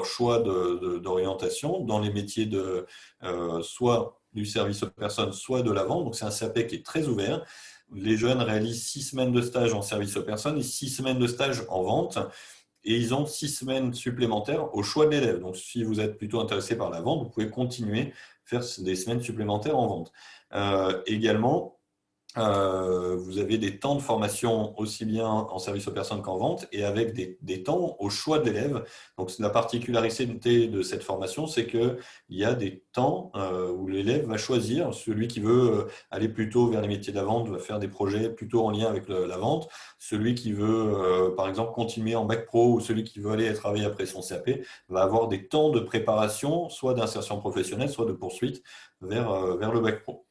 choix d'orientation dans les métiers soit du service aux personnes, soit de la vente. Donc, c'est un CAP qui est très ouvert. Les jeunes réalisent 6 semaines de stage en service aux personnes et 6 semaines de stage en vente. Et ils ont 6 semaines supplémentaires au choix de l'élève. Donc, si vous êtes plutôt intéressé par la vente, vous pouvez continuer à faire des semaines supplémentaires en vente. Également, vous avez des temps de formation aussi bien en service aux personnes qu'en vente et avec des temps au choix de l'élève. Donc, la particularité de cette formation, c'est qu'il y a des temps où l'élève va choisir. Celui qui veut aller plutôt vers les métiers de la vente va faire des projets plutôt en lien avec la vente. Celui qui veut, par exemple, continuer en bac pro ou celui qui veut aller travailler après son CAP va avoir des temps de préparation, soit d'insertion professionnelle, soit de poursuite vers le bac pro.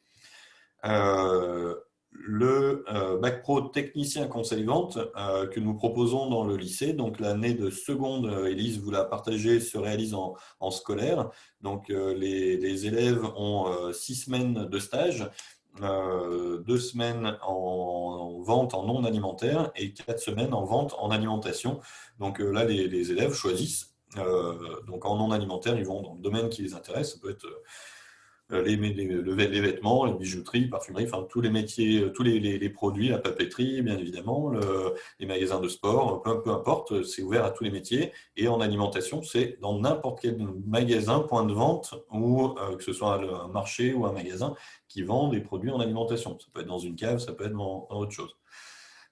Le bac pro technicien conseil vente que nous proposons dans le lycée. Donc l'année de seconde, Élise vous l'a partagé, se réalise en scolaire. Donc les élèves ont 6 semaines de stage, 2 semaines en vente en non alimentaire et 4 semaines en vente en alimentation. Donc là, les élèves choisissent. Donc en non alimentaire, ils vont dans le domaine qui les intéresse. Ça peut être les vêtements, les bijouteries, parfumerie, enfin tous les métiers, tous les produits, la papeterie, bien évidemment, les magasins de sport, peu importe, c'est ouvert à tous les métiers. Et en alimentation, c'est dans n'importe quel magasin, point de vente, ou que ce soit un marché ou un magasin qui vend des produits en alimentation. Ça peut être dans une cave, ça peut être dans autre chose.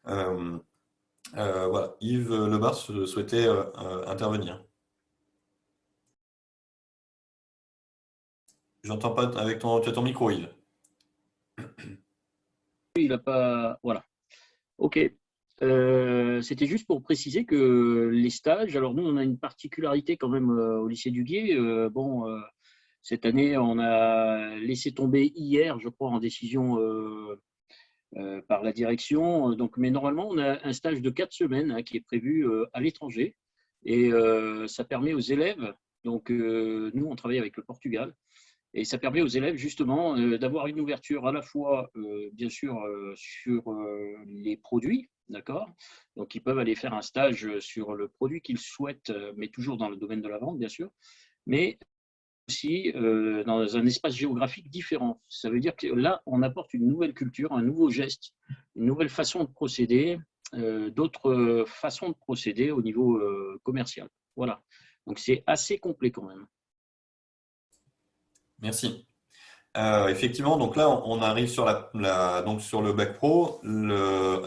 Voilà, Yves Lebars souhaitait intervenir. J'entends pas avec tu as ton micro, Yves. Il n'a pas. Voilà. OK. C'était juste pour préciser que les stages, alors nous, on a une particularité quand même au lycée du Gué. Cette année, on a laissé tomber hier, je crois, en décision par la direction. Donc, mais normalement, on a un stage de 4 semaines hein, qui est prévu à l'étranger. Et ça permet aux élèves, donc nous, on travaille avec le Portugal, et ça permet aux élèves justement d'avoir une ouverture à la fois, bien sûr, sur les produits, d'accord? Donc, ils peuvent aller faire un stage sur le produit qu'ils souhaitent, mais toujours dans le domaine de la vente, bien sûr, mais aussi dans un espace géographique différent. Ça veut dire que là, on apporte une nouvelle culture, un nouveau geste, une nouvelle façon de procéder, d'autres façons de procéder au niveau commercial. Voilà. Donc, c'est assez complet quand même. Merci. Effectivement, donc là, on arrive sur donc sur le bac pro,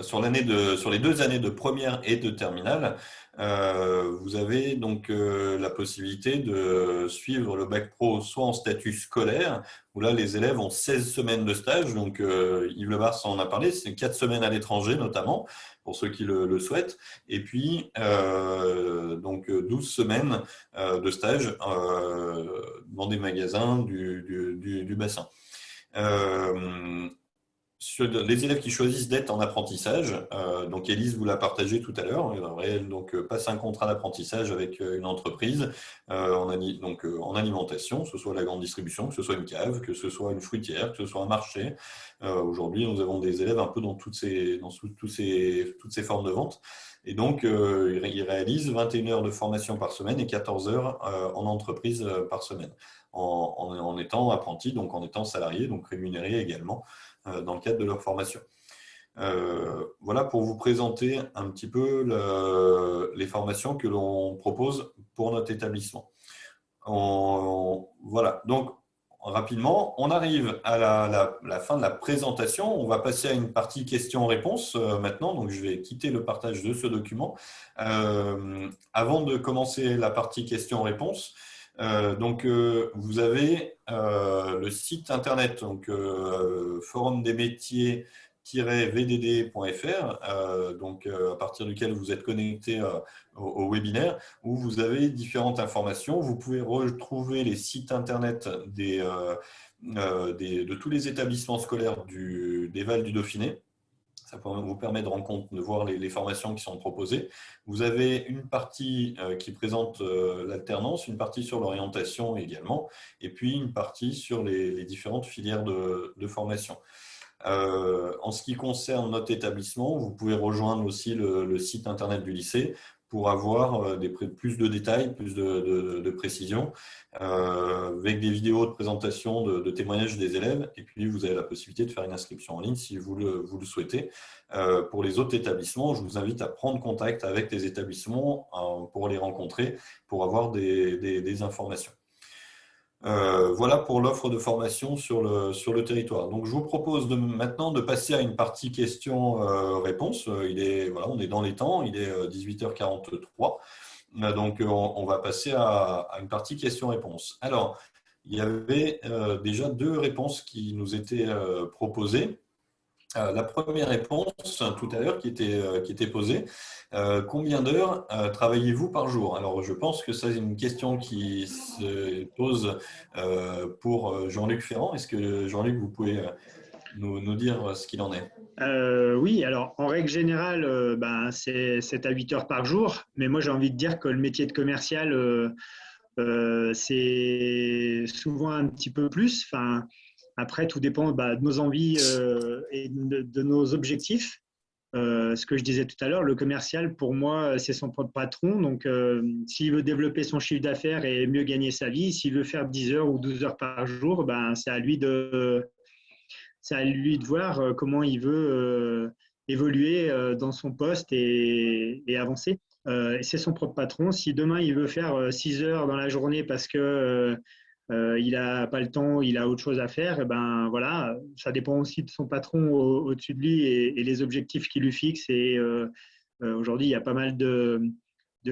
sur les 2 années de première et de terminale, vous avez donc la possibilité de suivre le bac pro soit en statut scolaire, où là, les élèves ont 16 semaines de stage. Donc, Yves Lebars en a parlé, c'est 4 semaines à l'étranger notamment, pour ceux qui le souhaitent, et puis donc 12 semaines de stage dans des magasins du bassin. Sur les élèves qui choisissent d'être en apprentissage, donc Élise vous l'a partagé tout à l'heure, donc passe un contrat d'apprentissage avec une entreprise en alimentation, que ce soit la grande distribution, que ce soit une cave, que ce soit une fruitière, que ce soit un marché. Aujourd'hui, nous avons des élèves un peu dans toutes ces formes de vente. Et donc, ils réalisent 21 heures de formation par semaine et 14 heures en entreprise par semaine, en étant apprentis, donc en étant salariés, donc rémunérés également dans le cadre de leur formation. Voilà pour vous présenter un petit peu les formations que l'on propose pour notre établissement. Voilà, donc rapidement, on arrive à la fin de la présentation. On va passer à une partie questions-réponses maintenant. Donc, je vais quitter le partage de ce document. Avant de commencer la partie questions-réponses, vous avez le site internet, donc forum des métiers-vdd.fr, à partir duquel vous êtes connecté au webinaire, où vous avez différentes informations. Vous pouvez retrouver les sites internet de tous les établissements scolaires des Vals du Dauphiné. Ça vous permet de voir les formations qui sont proposées. Vous avez une partie qui présente l'alternance, une partie sur l'orientation également, et puis une partie sur les différentes filières de formation. En ce qui concerne notre établissement, vous pouvez rejoindre aussi le site internet du lycée pour avoir plus de détails, plus de précisions, avec des vidéos de présentation de témoignages des élèves. Et puis, vous avez la possibilité de faire une inscription en ligne si vous le souhaitez. Pour les autres établissements, je vous invite à prendre contact avec les établissements pour les rencontrer, pour avoir des informations. Voilà pour l'offre de formation sur le territoire. Donc, je vous propose maintenant de passer à une partie questions-réponses. On est dans les temps, il est 18h43. Donc, on va passer à une partie questions-réponses. Alors, il y avait déjà 2 réponses qui nous étaient proposées. La première réponse tout à l'heure qui était posée, combien d'heures travaillez-vous par jour? Alors, je pense que ça, c'est une question qui se pose pour Jean-Luc Ferrand. Est-ce que, Jean-Luc, vous pouvez nous dire ce qu'il en est? Oui, alors en règle générale, c'est à 8 heures par jour, mais moi j'ai envie de dire que le métier de commercial, c'est souvent un petit peu plus. Enfin, après, tout dépend de nos envies et de nos objectifs. Ce que je disais tout à l'heure, le commercial, pour moi, c'est son propre patron. Donc, s'il veut développer son chiffre d'affaires et mieux gagner sa vie, s'il veut faire 10 heures ou 12 heures par jour, c'est à lui de voir comment il veut évoluer dans son poste et avancer. C'est son propre patron. Si demain, il veut faire 6 heures dans la journée parce que il n'a pas le temps, il a autre chose à faire, et ben voilà, ça dépend aussi de son patron au-dessus de lui et les objectifs qu'il lui fixe. Et aujourd'hui, il y a pas mal de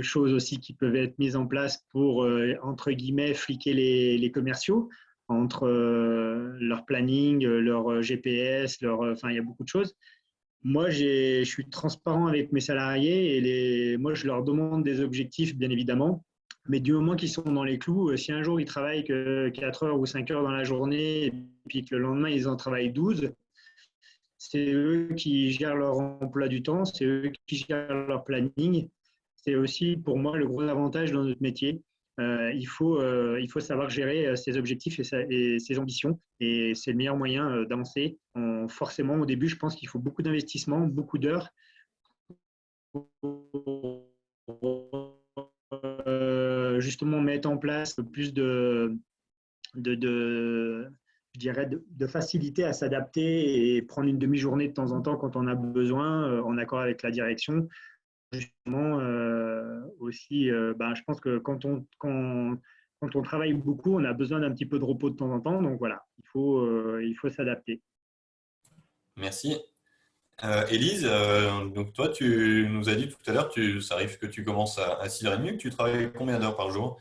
choses aussi qui peuvent être mises en place pour, entre guillemets, fliquer les commerciaux entre leur planning, leur GPS, enfin, il y a beaucoup de choses. Moi, je suis transparent avec mes salariés et moi, je leur demande des objectifs, bien évidemment. Mais du moment qu'ils sont dans les clous, si un jour ils travaillent que 4 heures ou 5 heures dans la journée et puis que le lendemain ils en travaillent 12, c'est eux qui gèrent leur emploi du temps, c'est eux qui gèrent leur planning. C'est aussi pour moi le gros avantage dans notre métier. Il faut savoir gérer ses objectifs et ses ambitions. Et c'est le meilleur moyen d'avancer. Forcément, au début, je pense qu'il faut beaucoup d'investissement, beaucoup d'heures pour justement mettre en place plus je dirais de facilité à s'adapter et prendre une demi-journée de temps en temps quand on a besoin, en accord avec la direction. Justement, aussi, je pense que quand on travaille beaucoup, on a besoin d'un petit peu de repos de temps en temps. Donc voilà, il faut s'adapter. Merci. Élise, donc toi, tu nous as dit tout à l'heure, ça arrive que tu commences à 6h30, que tu travailles combien d'heures par jour?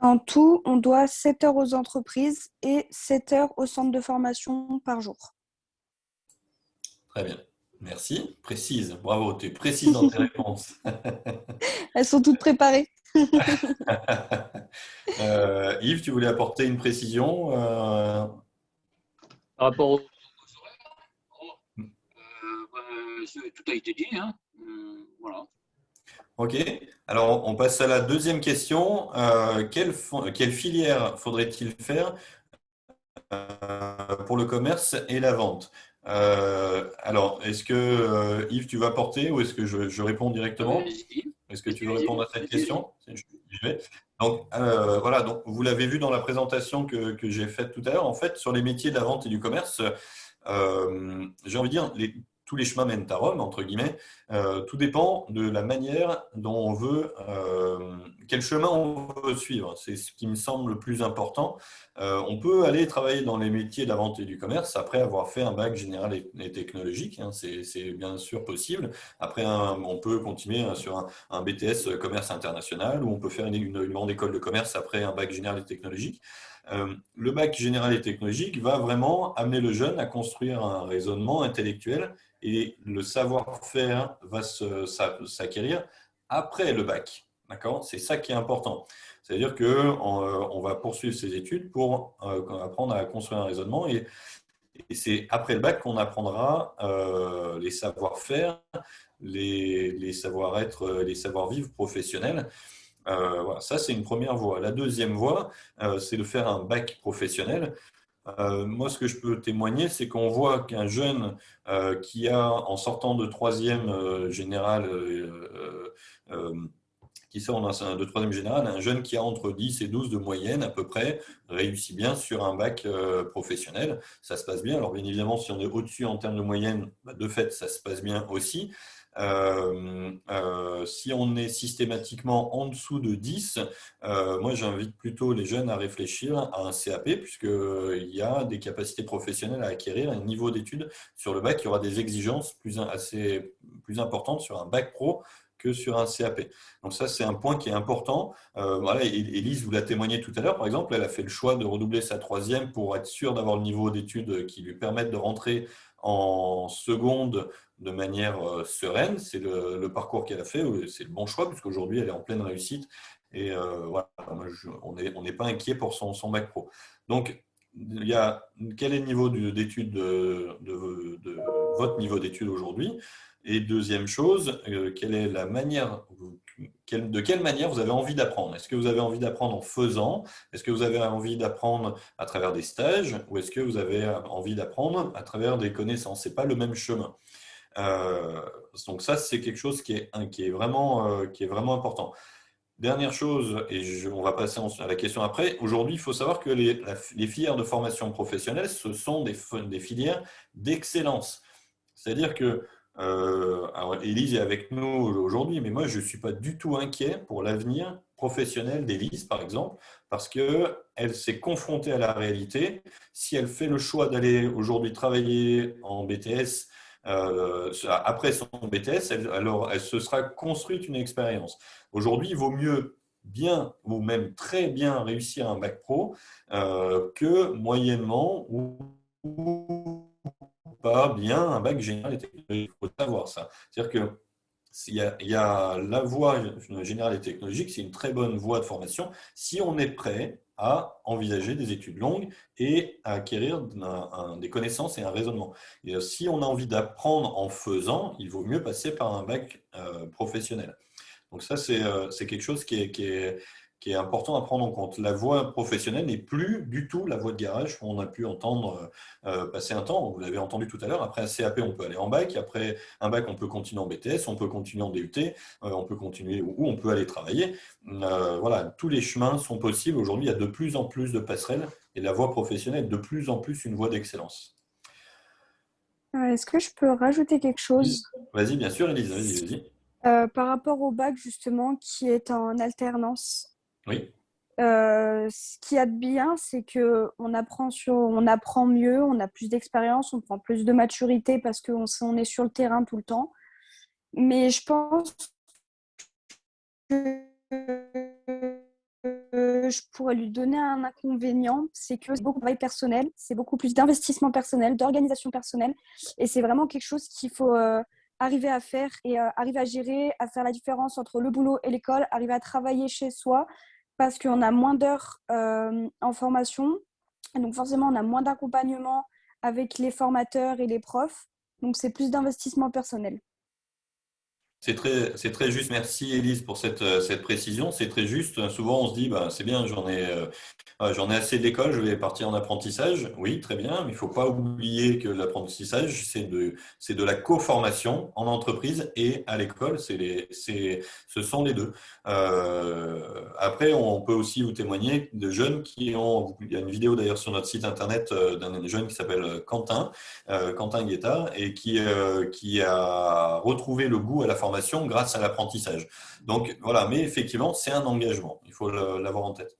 En tout, on doit 7 heures aux entreprises et 7 heures au centre de formation par jour. Très bien. Merci. Précise. Bravo, tu es précise dans tes réponses. Elles sont toutes préparées. Yves, tu voulais apporter une précision Par rapport aux tout a été dit, hein. Voilà. Ok. Alors, on passe à la deuxième question. Quelle filière faudrait-il faire pour le commerce et la vente? Alors, est-ce que Yves, tu vas porter ou est-ce que je réponds directement? Est-ce que tu veux répondre à cette question? J'y vais. Donc, voilà, donc, vous l'avez vu dans la présentation que j'ai faite tout à l'heure. En fait, sur les métiers de la vente et du commerce, j'ai envie de dire, tous les chemins mènent à Rome, entre guillemets. Tout dépend de la manière dont on veut, quel chemin on veut suivre. C'est ce qui me semble le plus important. On peut aller travailler dans les métiers de la vente et du commerce après avoir fait un bac général et technologique, hein, c'est bien sûr possible. Après, on peut continuer sur un BTS commerce international ou on peut faire une grande école de commerce après un bac général et technologique. Le bac général et technologique va vraiment amener le jeune à construire un raisonnement intellectuel et le savoir-faire va s'acquérir après le bac. D'accord? C'est ça qui est important. C'est-à-dire qu'on va poursuivre ses études pour apprendre à construire un raisonnement et c'est après le bac qu'on apprendra les savoir-faire, les savoir-être, les savoir-vivre professionnels. Voilà, ça, c'est une première voie. La deuxième voie, c'est de faire un bac professionnel. Moi, ce que je peux témoigner, c'est qu'on voit qu'un jeune qui a, en sortant de troisième général, qui sort de troisième général, un jeune qui a entre 10 et 12 de moyenne à peu près, réussit bien sur un bac professionnel. Ça se passe bien. Alors, bien évidemment, si on est au-dessus en termes de moyenne, de fait, ça se passe bien aussi. Si on est systématiquement en dessous de 10, moi j'invite plutôt les jeunes à réfléchir à un CAP puisqu'il y a des capacités professionnelles à acquérir, un niveau d'études sur le bac, il y aura des exigences plus importantes sur un bac pro que sur un CAP. Donc ça, c'est un point qui est important. Voilà, Élise vous l'a témoigné tout à l'heure, par exemple, elle a fait le choix de redoubler sa troisième pour être sûre d'avoir le niveau d'études qui lui permette de rentrer en seconde de manière sereine. C'est le parcours qu'elle a fait, c'est le bon choix, puisqu'aujourd'hui, elle est en pleine réussite. Et voilà, on n'est pas inquiet pour son bac pro. Donc, quel est le niveau d'études de votre niveau d'études aujourd'hui? Et deuxième chose, quelle est la manière, de quelle manière vous avez envie d'apprendre? Est-ce que vous avez envie d'apprendre en faisant? Est-ce que vous avez envie d'apprendre à travers des stages? Ou est-ce que vous avez envie d'apprendre à travers des connaissances? Ce n'est pas le même chemin. Donc ça, c'est quelque chose qui est vraiment important. Dernière chose, et on va passer à la question après. Aujourd'hui, il faut savoir que les filières de formation professionnelle, ce sont des filières d'excellence. C'est-à-dire que Alors, Élise est avec nous aujourd'hui, mais moi, je ne suis pas du tout inquiet pour l'avenir professionnel d'Élise, par exemple, parce qu'elle s'est confrontée à la réalité. Si elle fait le choix d'aller aujourd'hui travailler en BTS, après son BTS, alors elle se sera construite une expérience. Aujourd'hui, il vaut mieux bien ou même très bien réussir un bac pro que moyennement ou pas bien un bac général et technologique. Il faut savoir ça. C'est-à-dire que il y a la voie générale et technologique, c'est une très bonne voie de formation si on est prêt à envisager des études longues et à acquérir des connaissances et un raisonnement. Et si on a envie d'apprendre en faisant, il vaut mieux passer par un bac professionnel. Donc ça, c'est quelque chose qui est important à prendre en compte. La voie professionnelle n'est plus du tout la voie de garage qu'on a pu entendre passer un temps. Vous l'avez entendu tout à l'heure. Après un CAP, on peut aller en bac. Après un bac, on peut continuer en BTS, on peut continuer en DUT, on peut continuer ou on peut aller travailler. Voilà, tous les chemins sont possibles. Aujourd'hui, il y a de plus en plus de passerelles et la voie professionnelle est de plus en plus une voie d'excellence. Est-ce que je peux rajouter quelque chose Vas-y, bien sûr, Elise, vas-y. par rapport au bac, justement, qui est en alternance? Oui. Ce qu'il y a de bien, c'est qu'on on apprend mieux, on a plus d'expérience, on prend plus de maturité parce qu'on est sur le terrain tout le temps. Mais je pense que je pourrais lui donner un inconvénient, c'est que c'est beaucoup de travail personnel, c'est beaucoup plus d'investissement personnel, d'organisation personnelle. Et c'est vraiment quelque chose qu'il faut arriver à faire et arriver à gérer, à faire la différence entre le boulot et l'école, arriver à travailler chez soi parce qu'on a moins d'heures en formation. Et donc forcément, on a moins d'accompagnement avec les formateurs et les profs. Donc c'est plus d'investissement personnel. C'est très juste. Merci, Élise, pour cette précision. C'est très juste. Souvent, on se dit, bah, c'est bien, j'en ai assez d'école, je vais partir en apprentissage. Oui, très bien, mais il ne faut pas oublier que l'apprentissage, c'est de la co-formation en entreprise et à l'école. Ce sont les deux. Après, on peut aussi vous témoigner de jeunes qui ont, il y a une vidéo d'ailleurs sur notre site internet d'un jeune qui s'appelle Quentin Guetta, et qui a retrouvé le goût à la formation grâce à l'apprentissage. Donc voilà, mais effectivement, c'est un engagement. Il faut l'avoir en tête.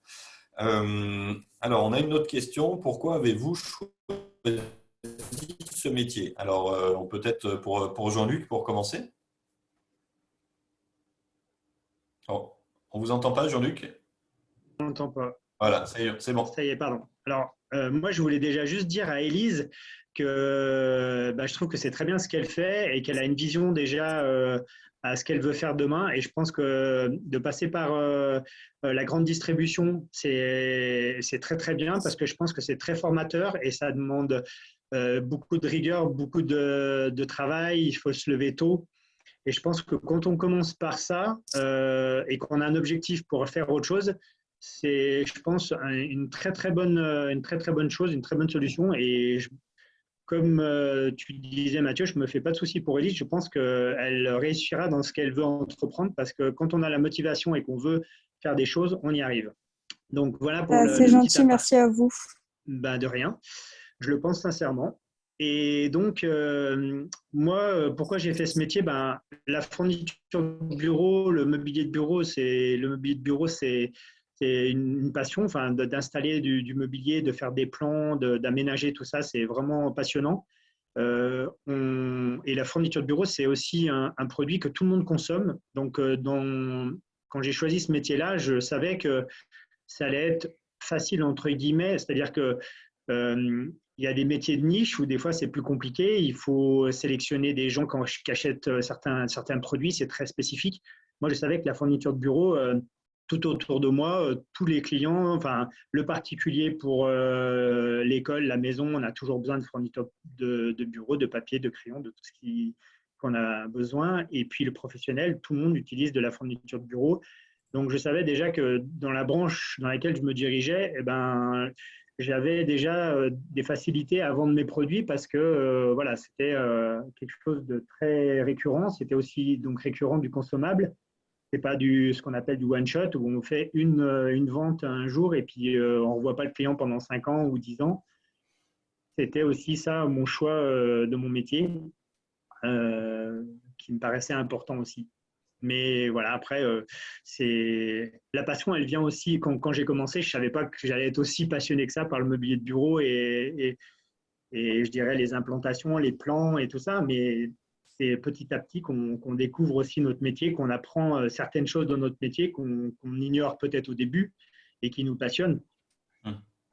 Alors, on a une autre question. Pourquoi avez-vous choisi ce métier? Alors, on peut-être pour Jean-Luc, pour commencer. Oh, on vous entend pas, Jean-Luc? On n'entend pas. Voilà, ça y est, c'est bon. Ça y est, pardon. Alors, moi, je voulais déjà juste dire à Élise que je trouve que c'est très bien ce qu'elle fait et qu'elle a une vision déjà à ce qu'elle veut faire demain. Et je pense que de passer par la grande distribution, c'est très, très bien parce que je pense que c'est très formateur et ça demande beaucoup de rigueur, beaucoup de travail. Il faut se lever tôt. Et je pense que quand on commence par ça et qu'on a un objectif pour faire autre chose, c'est, je pense, une très très bonne chose, une très bonne solution. Et comme tu disais, Mathieu, je ne me fais pas de soucis pour Elise. Je pense qu'elle réussira dans ce qu'elle veut entreprendre parce que quand on a la motivation et qu'on veut faire des choses, on y arrive. Donc voilà pour C'est le petit gentil, aparté. merci à vous. De rien. Je le pense sincèrement. Et donc, moi, pourquoi j'ai fait ce métier? La fourniture de bureau, le mobilier de bureau, c'est une passion. Enfin, d'installer du mobilier, de faire des plans, d'aménager tout ça, c'est vraiment passionnant. Et la fourniture de bureau, c'est aussi un produit que tout le monde consomme. Donc, quand j'ai choisi ce métier-là, je savais que ça allait être facile entre guillemets, c'est-à-dire que il y a des métiers de niche où des fois c'est plus compliqué. Il faut sélectionner des gens qui achètent certains produits, c'est très spécifique. Moi, je savais que la fourniture de bureau, tout autour de moi, tous les clients, enfin le particulier pour l'école, la maison, on a toujours besoin de fourniture de bureau, de papier, de crayon, de tout ce qu'on a besoin. Et puis le professionnel, tout le monde utilise de la fourniture de bureau. Donc, je savais déjà que dans la branche dans laquelle je me dirigeais, j'avais déjà des facilités à vendre mes produits parce que voilà, c'était quelque chose de très récurrent. C'était aussi donc récurrent du consommable. C'est pas ce qu'on appelle du one shot où on fait une vente un jour et puis on ne revoit pas le client pendant 5 ans ou 10 ans. C'était aussi ça mon choix de mon métier. qui me paraissait important aussi. Mais voilà, après, la passion, elle vient aussi quand j'ai commencé. Je ne savais pas que j'allais être aussi passionné que ça par le mobilier de bureau et je dirais les implantations, les plans et tout ça. Mais c'est petit à petit qu'on découvre aussi notre métier, qu'on apprend certaines choses dans notre métier qu'on ignore peut-être au début et qui nous passionnent.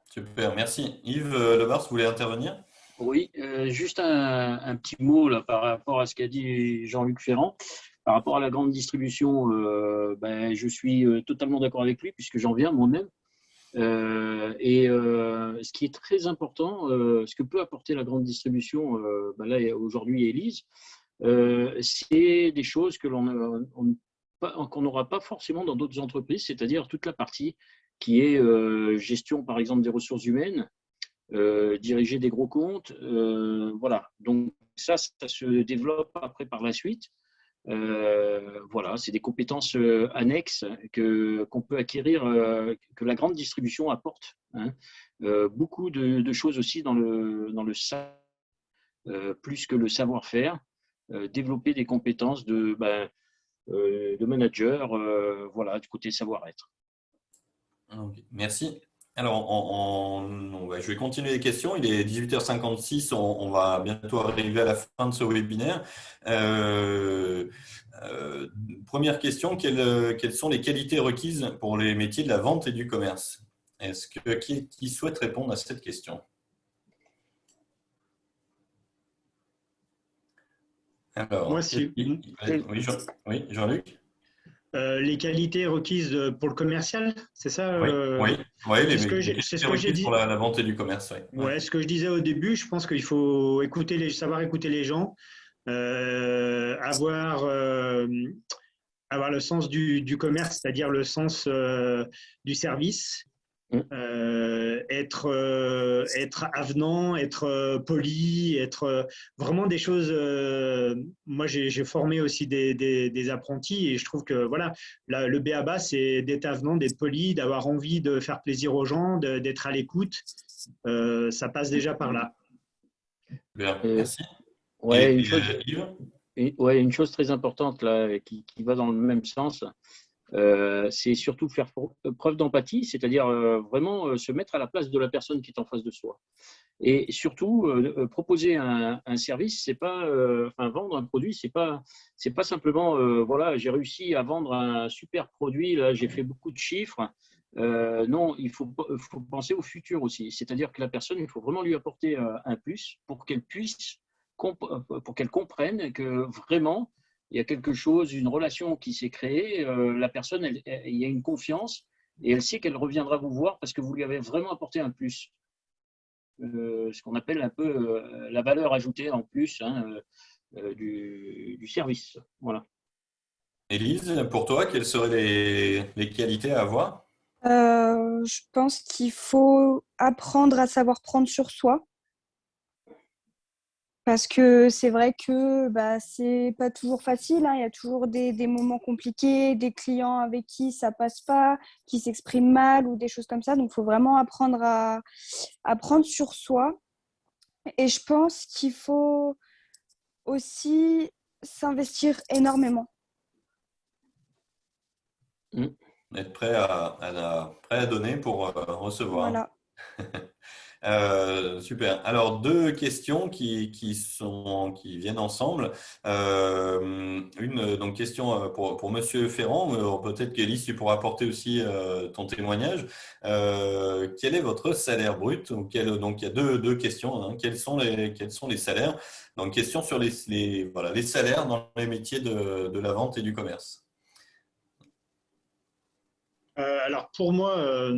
Super, merci. Yves Lebars, vous voulez intervenir? Oui, juste un petit mot là, par rapport à ce qu'a dit Jean-Luc Ferrand. Par rapport à la grande distribution, je suis totalement d'accord avec lui puisque j'en viens moi-même. Ce qui est très important, ce que peut apporter la grande distribution, là aujourd'hui Élise, c'est des choses que qu'on n'aura pas forcément dans d'autres entreprises, c'est-à-dire toute la partie qui est gestion par exemple des ressources humaines, diriger des gros comptes, voilà. Donc ça se développe après par la suite. Voilà, c'est des compétences annexes qu'on peut acquérir, que la grande distribution apporte. Hein. Beaucoup de choses aussi dans le savoir, plus que le savoir-faire, développer des compétences de manager, voilà, du côté savoir-être. Okay, merci. Alors, je vais continuer les questions. Il est 18h56. On va bientôt arriver à la fin de ce webinaire. Première question, quelles sont les qualités requises pour les métiers de la vente et du commerce? Qui souhaite répondre à cette question? Alors, Moi, oui, Jean-Luc? Les qualités requises pour le commercial, c'est ça Oui, les c'est ce qualités que j'ai requises pour dit. la vente et du commerce. Ouais, ce que je disais au début, je pense qu'il faut savoir écouter les gens, avoir le sens du commerce, c'est-à-dire le sens du service, être avenant, être poli, être vraiment des choses. Moi, j'ai formé aussi des apprentis et je trouve que voilà, le b.a.-ba, c'est d'être avenant, d'être poli, d'avoir envie de faire plaisir aux gens, d'être à l'écoute. Ça passe déjà par là. Bien, merci. Ouais, Yves? une chose très importante là, qui va dans le même sens, c'est surtout faire preuve d'empathie, c'est-à-dire vraiment se mettre à la place de la personne qui est en face de soi. Et surtout, proposer un service, c'est pas, vendre un produit, c'est pas simplement, voilà, j'ai réussi à vendre un super produit, là, j'ai fait beaucoup de chiffres. Non, il faut penser au futur aussi. C'est-à-dire que la personne, il faut vraiment lui apporter un plus pour qu'elle puisse, pour qu'elle comprenne que vraiment, il y a quelque chose, une relation qui s'est créée. La personne, il y a une confiance et elle sait qu'elle reviendra vous voir parce que vous lui avez vraiment apporté un plus. Ce qu'on appelle un peu la valeur ajoutée en plus du service. Voilà. Élise, pour toi, quelles seraient les qualités à avoir? Je pense qu'il faut apprendre à savoir prendre sur soi. Parce que c'est vrai que c'est pas toujours facile, hein. Il y a toujours des moments compliqués, des clients avec qui ça passe pas, qui s'expriment mal ou des choses comme ça. Donc, il faut vraiment apprendre à prendre sur soi. Et je pense qu'il faut aussi s'investir énormément. Être prêt à donner pour recevoir. Voilà. Super. Alors, deux questions qui viennent ensemble. Une question pour Monsieur Ferrand. Peut-être qu'Élise, tu pourras apporter aussi ton témoignage. Quel est votre salaire brut? Donc, il y a deux questions. Hein. Quels sont les salaires? Donc, question sur les salaires dans les métiers de la vente et du commerce. Alors pour moi,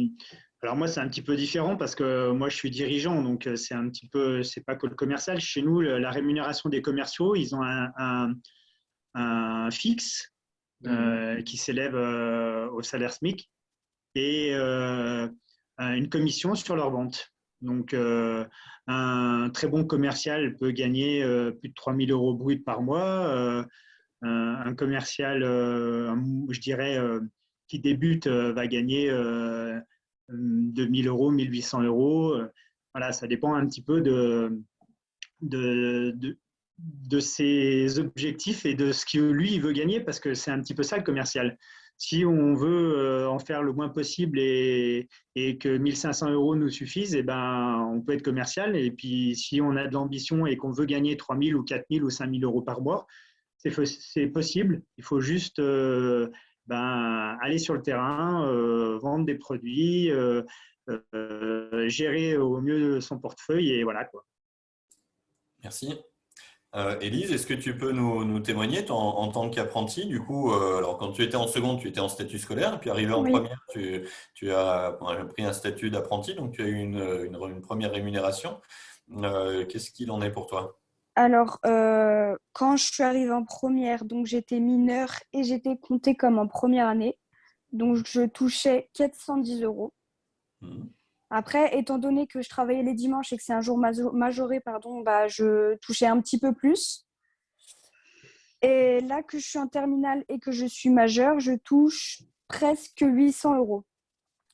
c'est un petit peu différent parce que moi je suis dirigeant, donc c'est pas que le commercial. Chez nous, la rémunération des commerciaux, ils ont un fixe qui s'élève au salaire SMIC et une commission sur leur vente. Donc un très bon commercial peut gagner plus de 3 000 € brut par mois. Un commercial, je dirais, qui débute va gagner 2 000 €, 1 800 €. Voilà, ça dépend un petit peu de ses objectifs et de ce que lui, il veut gagner, parce que c'est un petit peu ça le commercial. Si on veut en faire le moins possible et que 1 500 € nous suffisent, eh ben, on peut être commercial. Et puis, si on a de l'ambition et qu'on veut gagner 3 000 ou 4 000 ou 5 000 € par mois, c'est possible. Il faut juste aller sur le terrain, vendre des produits, gérer au mieux son portefeuille et voilà quoi. Merci. Élise, est-ce que tu peux nous témoigner en tant qu'apprenti? Du coup, alors quand tu étais en seconde, tu étais en statut scolaire, et puis arrivé en Oui. première, tu as pris un statut d'apprenti, donc tu as eu une première rémunération. Qu'est-ce qu'il en est pour toi? Alors, quand je suis arrivée en première, donc j'étais mineure et j'étais comptée comme en première année. Donc, je touchais 410 €. Mhm. Après, étant donné que je travaillais les dimanches et que c'est un jour majoré, je touchais un petit peu plus. Et là que je suis en terminale et que je suis majeure, je touche presque 800 €.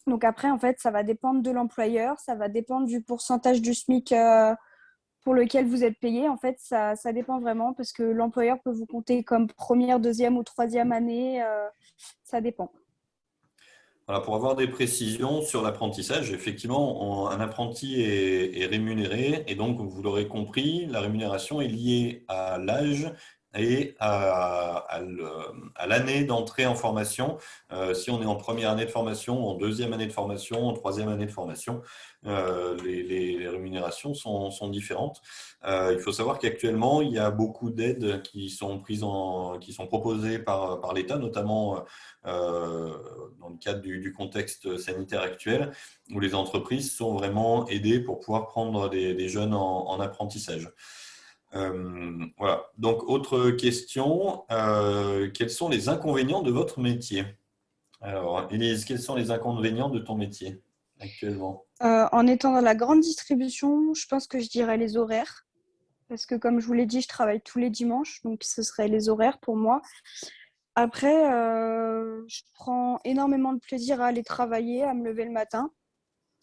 Donc après, en fait, ça va dépendre de l'employeur, ça va dépendre du pourcentage du SMIC pour lequel vous êtes payé. En fait, ça dépend vraiment parce que l'employeur peut vous compter comme première, deuxième ou troisième année. Ça dépend. Voilà, pour avoir des précisions sur l'apprentissage, effectivement, un apprenti est rémunéré, et donc, vous l'aurez compris, la rémunération est liée à l'âge et à l'année d'entrée en formation. Si on est en première année de formation, en deuxième année de formation, en troisième année de formation, les rémunérations sont différentes. Il faut savoir qu'actuellement, il y a beaucoup d'aides qui sont proposées par l'État, notamment dans le cadre du contexte sanitaire actuel, où les entreprises sont vraiment aidées pour pouvoir prendre des jeunes en apprentissage. Voilà. Donc, autre question, quels sont les inconvénients de votre métier? Alors, Élise, quels sont les inconvénients de ton métier actuellement? En étant dans la grande distribution, je pense que je dirais les horaires. Parce que comme je vous l'ai dit, je travaille tous les dimanches, donc ce serait les horaires pour moi. Après, je prends énormément de plaisir à aller travailler, à me lever le matin.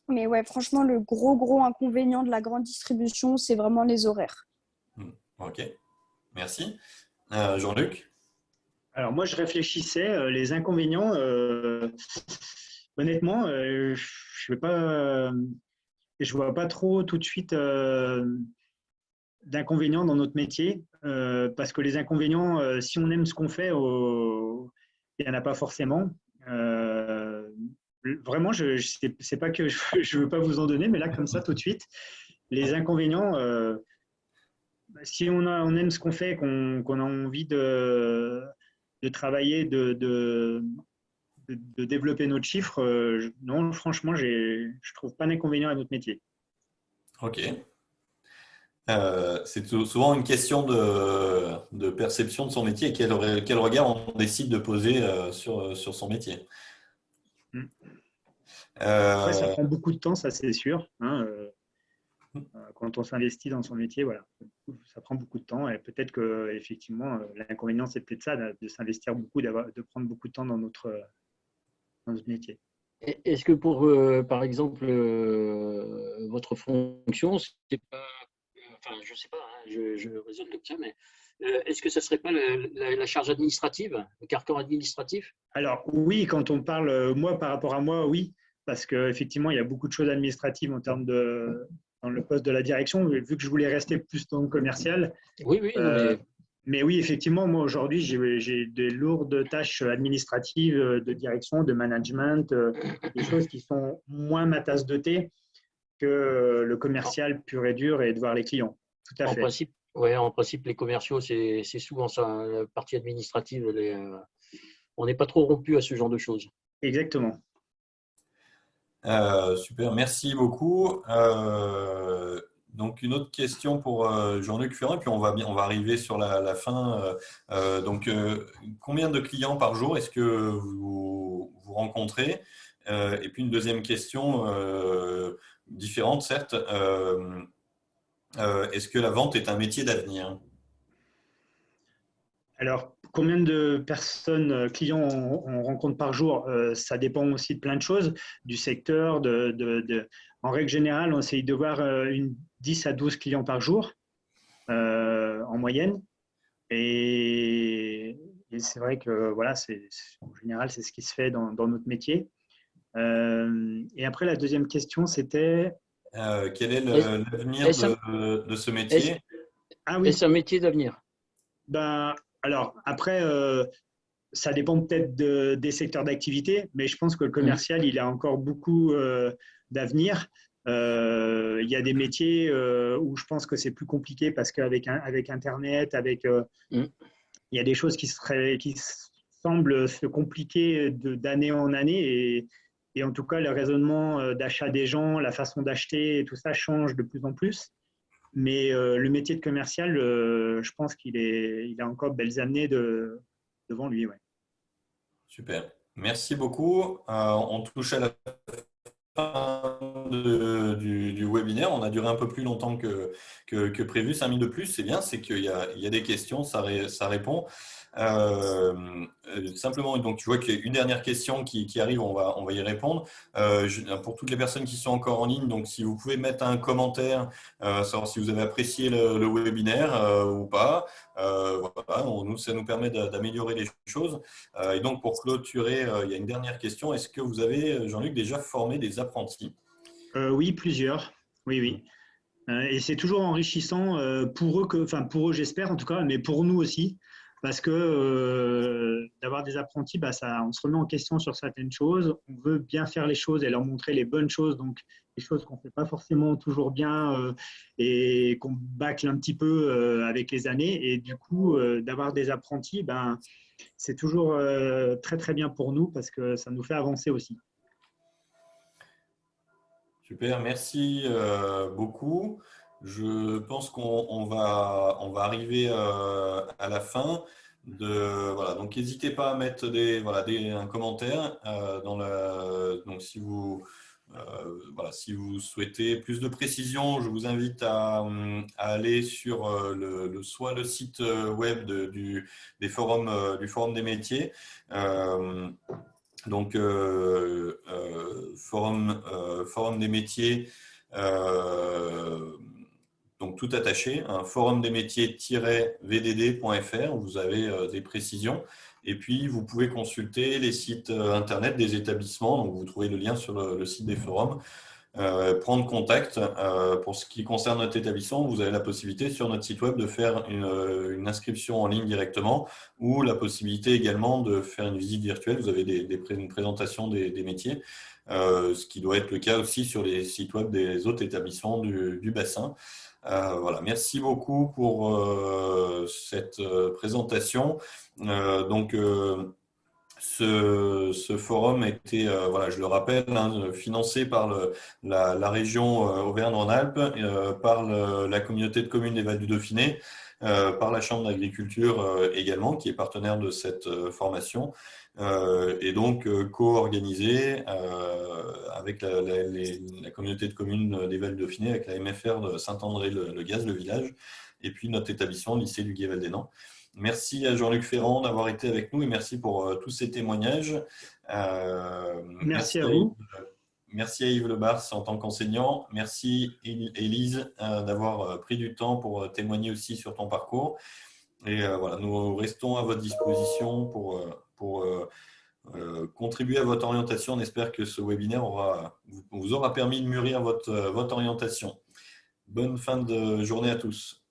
Mais ouais, franchement, le gros inconvénient de la grande distribution, c'est vraiment les horaires. Ok, merci. Jean-Luc? Alors moi, je réfléchissais, les inconvénients, honnêtement, je vois pas trop tout de suite d'inconvénients dans notre métier, parce que les inconvénients, si on aime ce qu'on fait, il n'y en a pas forcément. Vraiment, c'est pas que je veux pas vous en donner, mais là, comme ça, tout de suite, les inconvénients, si on aime ce qu'on fait, qu'on a envie de travailler, de développer notre chiffre, non, franchement, je trouve pas d'inconvénient à notre métier. Ok. C'est souvent une question de perception de son métier et quel regard on décide de poser sur son métier. Mm. Après, ça Euh, prend beaucoup de temps, ça c'est sûr. Hein, quand on s'investit dans son métier, voilà, ça prend beaucoup de temps. Et peut-être que effectivement, l'inconvénient, c'est peut-être ça, de s'investir beaucoup, de prendre beaucoup de temps dans notre métier. Est-ce que pour, par exemple, votre fonction, c'est pas, enfin, je sais pas, hein, je raisonne comme ça, mais est-ce que ça serait pas la charge administrative, le carcan administratif? Alors oui, quand on parle, moi par rapport à moi, oui, parce qu'effectivement, il y a beaucoup de choses administratives en termes dans le poste de la direction, vu que je voulais rester plus dans le commercial. Oui, non, Mais oui, effectivement, moi aujourd'hui, j'ai des lourdes tâches administratives de direction, de management, des choses qui sont moins ma tasse de thé que le commercial pur et dur et de voir les clients. Tout à en fait. principe, ouais, en principe, les commerciaux, c'est souvent ça, hein, la partie administrative, on n'est pas trop rompu à ce genre de choses. Exactement. Super, merci beaucoup. Donc, une autre question pour Jean-Luc Ferrand, puis on va arriver sur la fin. Donc, combien de clients par jour est-ce que vous rencontrez? Et puis, une deuxième question différente, certes. Est-ce que la vente est un métier d'avenir? Alors, combien de personnes, clients on rencontre par jour? Ça dépend aussi de plein de choses, du secteur. En règle générale, on essaye de voir 10 à 12 clients par jour. en moyenne. Et c'est vrai que voilà, en général, c'est ce qui se fait dans notre métier. Et après, la deuxième question, c'était… Quel est Est-ce l'avenir est-ce un, de ce est-ce- métier? Ah oui, est-ce un métier d'avenir? ben, alors après, ça dépend peut-être des secteurs d'activité, mais je pense que le commercial, il a encore beaucoup d'avenir. Il y a des métiers où je pense que c'est plus compliqué parce qu'avec avec Internet, Mm. il y a des choses qui semblent se compliquer d'année en année. Et en tout cas, le raisonnement d'achat des gens, la façon d'acheter et tout ça change de plus en plus. Mais le métier de commercial, je pense il a encore de belles années devant lui. Ouais. Super. Merci beaucoup. On touche à la fin du webinaire. On a duré un peu plus longtemps que prévu, 5 minutes de plus. C'est bien, c'est qu'il y a des questions, ça répond. Simplement, donc tu vois qu'il y a une dernière question qui arrive, on va y répondre. Pour toutes les personnes qui sont encore en ligne, donc si vous pouvez mettre un commentaire, savoir si vous avez apprécié le webinaire ou pas. Voilà, nous, ça nous permet d'améliorer les choses. Et donc, pour clôturer, il y a une dernière question. Est-ce que vous avez, Jean-Luc, déjà formé des apprentis? Oui, plusieurs. Oui, oui. Et c'est toujours enrichissant pour eux, j'espère en tout cas, mais pour nous aussi, parce que d'avoir des apprentis, bah, on se remet en question sur certaines choses. On veut bien faire les choses et leur montrer les bonnes choses, donc les choses qu'on ne fait pas forcément toujours bien et qu'on bâcle un petit peu avec les années. Et du coup, d'avoir des apprentis, ben, c'est toujours très très bien pour nous parce que ça nous fait avancer aussi. Super, merci beaucoup. Je pense qu'on va arriver à la fin voilà. Donc, n'hésitez pas à mettre un commentaire donc voilà, si vous souhaitez plus de précision, je vous invite à aller sur soit le site web des forums, du Forum des métiers. Donc, forum des métiers, donc tout attaché, forum des métiers-vdd.fr, où vous avez des précisions. Et puis, vous pouvez consulter les sites internet des établissements. Donc, vous trouvez le lien sur le site des forums. Prendre contact. Pour ce qui concerne notre établissement, vous avez la possibilité sur notre site web de faire une inscription en ligne directement ou la possibilité également de faire une visite virtuelle. Vous avez une présentation des métiers, ce qui doit être le cas aussi sur les sites web des autres établissements du bassin. Voilà. Merci beaucoup pour cette présentation. Donc, ce forum a été, voilà, je le rappelle, financé par la région Auvergne-Rhône-Alpes, par la communauté de communes des Vals du Dauphiné, par la Chambre d'agriculture également, qui est partenaire de cette formation, et donc co-organisé avec la communauté de communes des Vals du Dauphiné, avec la MFR de Saint-André-le-Gaz, le village, et puis notre établissement, le lycée du Gué-Val-des-Nants. Merci à Jean-Luc Ferrand d'avoir été avec nous et merci pour tous ces témoignages. Merci à vous. Merci à Yves Lebars en tant qu'enseignant. Merci Élise d'avoir pris du temps pour témoigner aussi sur ton parcours. Et voilà, nous restons à votre disposition pour contribuer à votre orientation. On espère que ce webinaire vous aura permis de mûrir votre orientation. Bonne fin de journée à tous.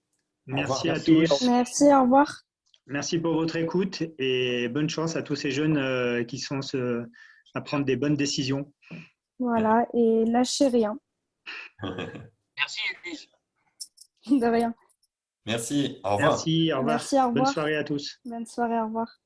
Merci à tous. Merci, au revoir. Merci pour votre écoute et bonne chance à tous ces jeunes qui sont à prendre des bonnes décisions. Voilà, et lâchez rien. Merci, Élise. De rien. Merci, au revoir. Merci, au revoir. Merci, au revoir. Bonne soirée à tous. Bonne soirée, au revoir.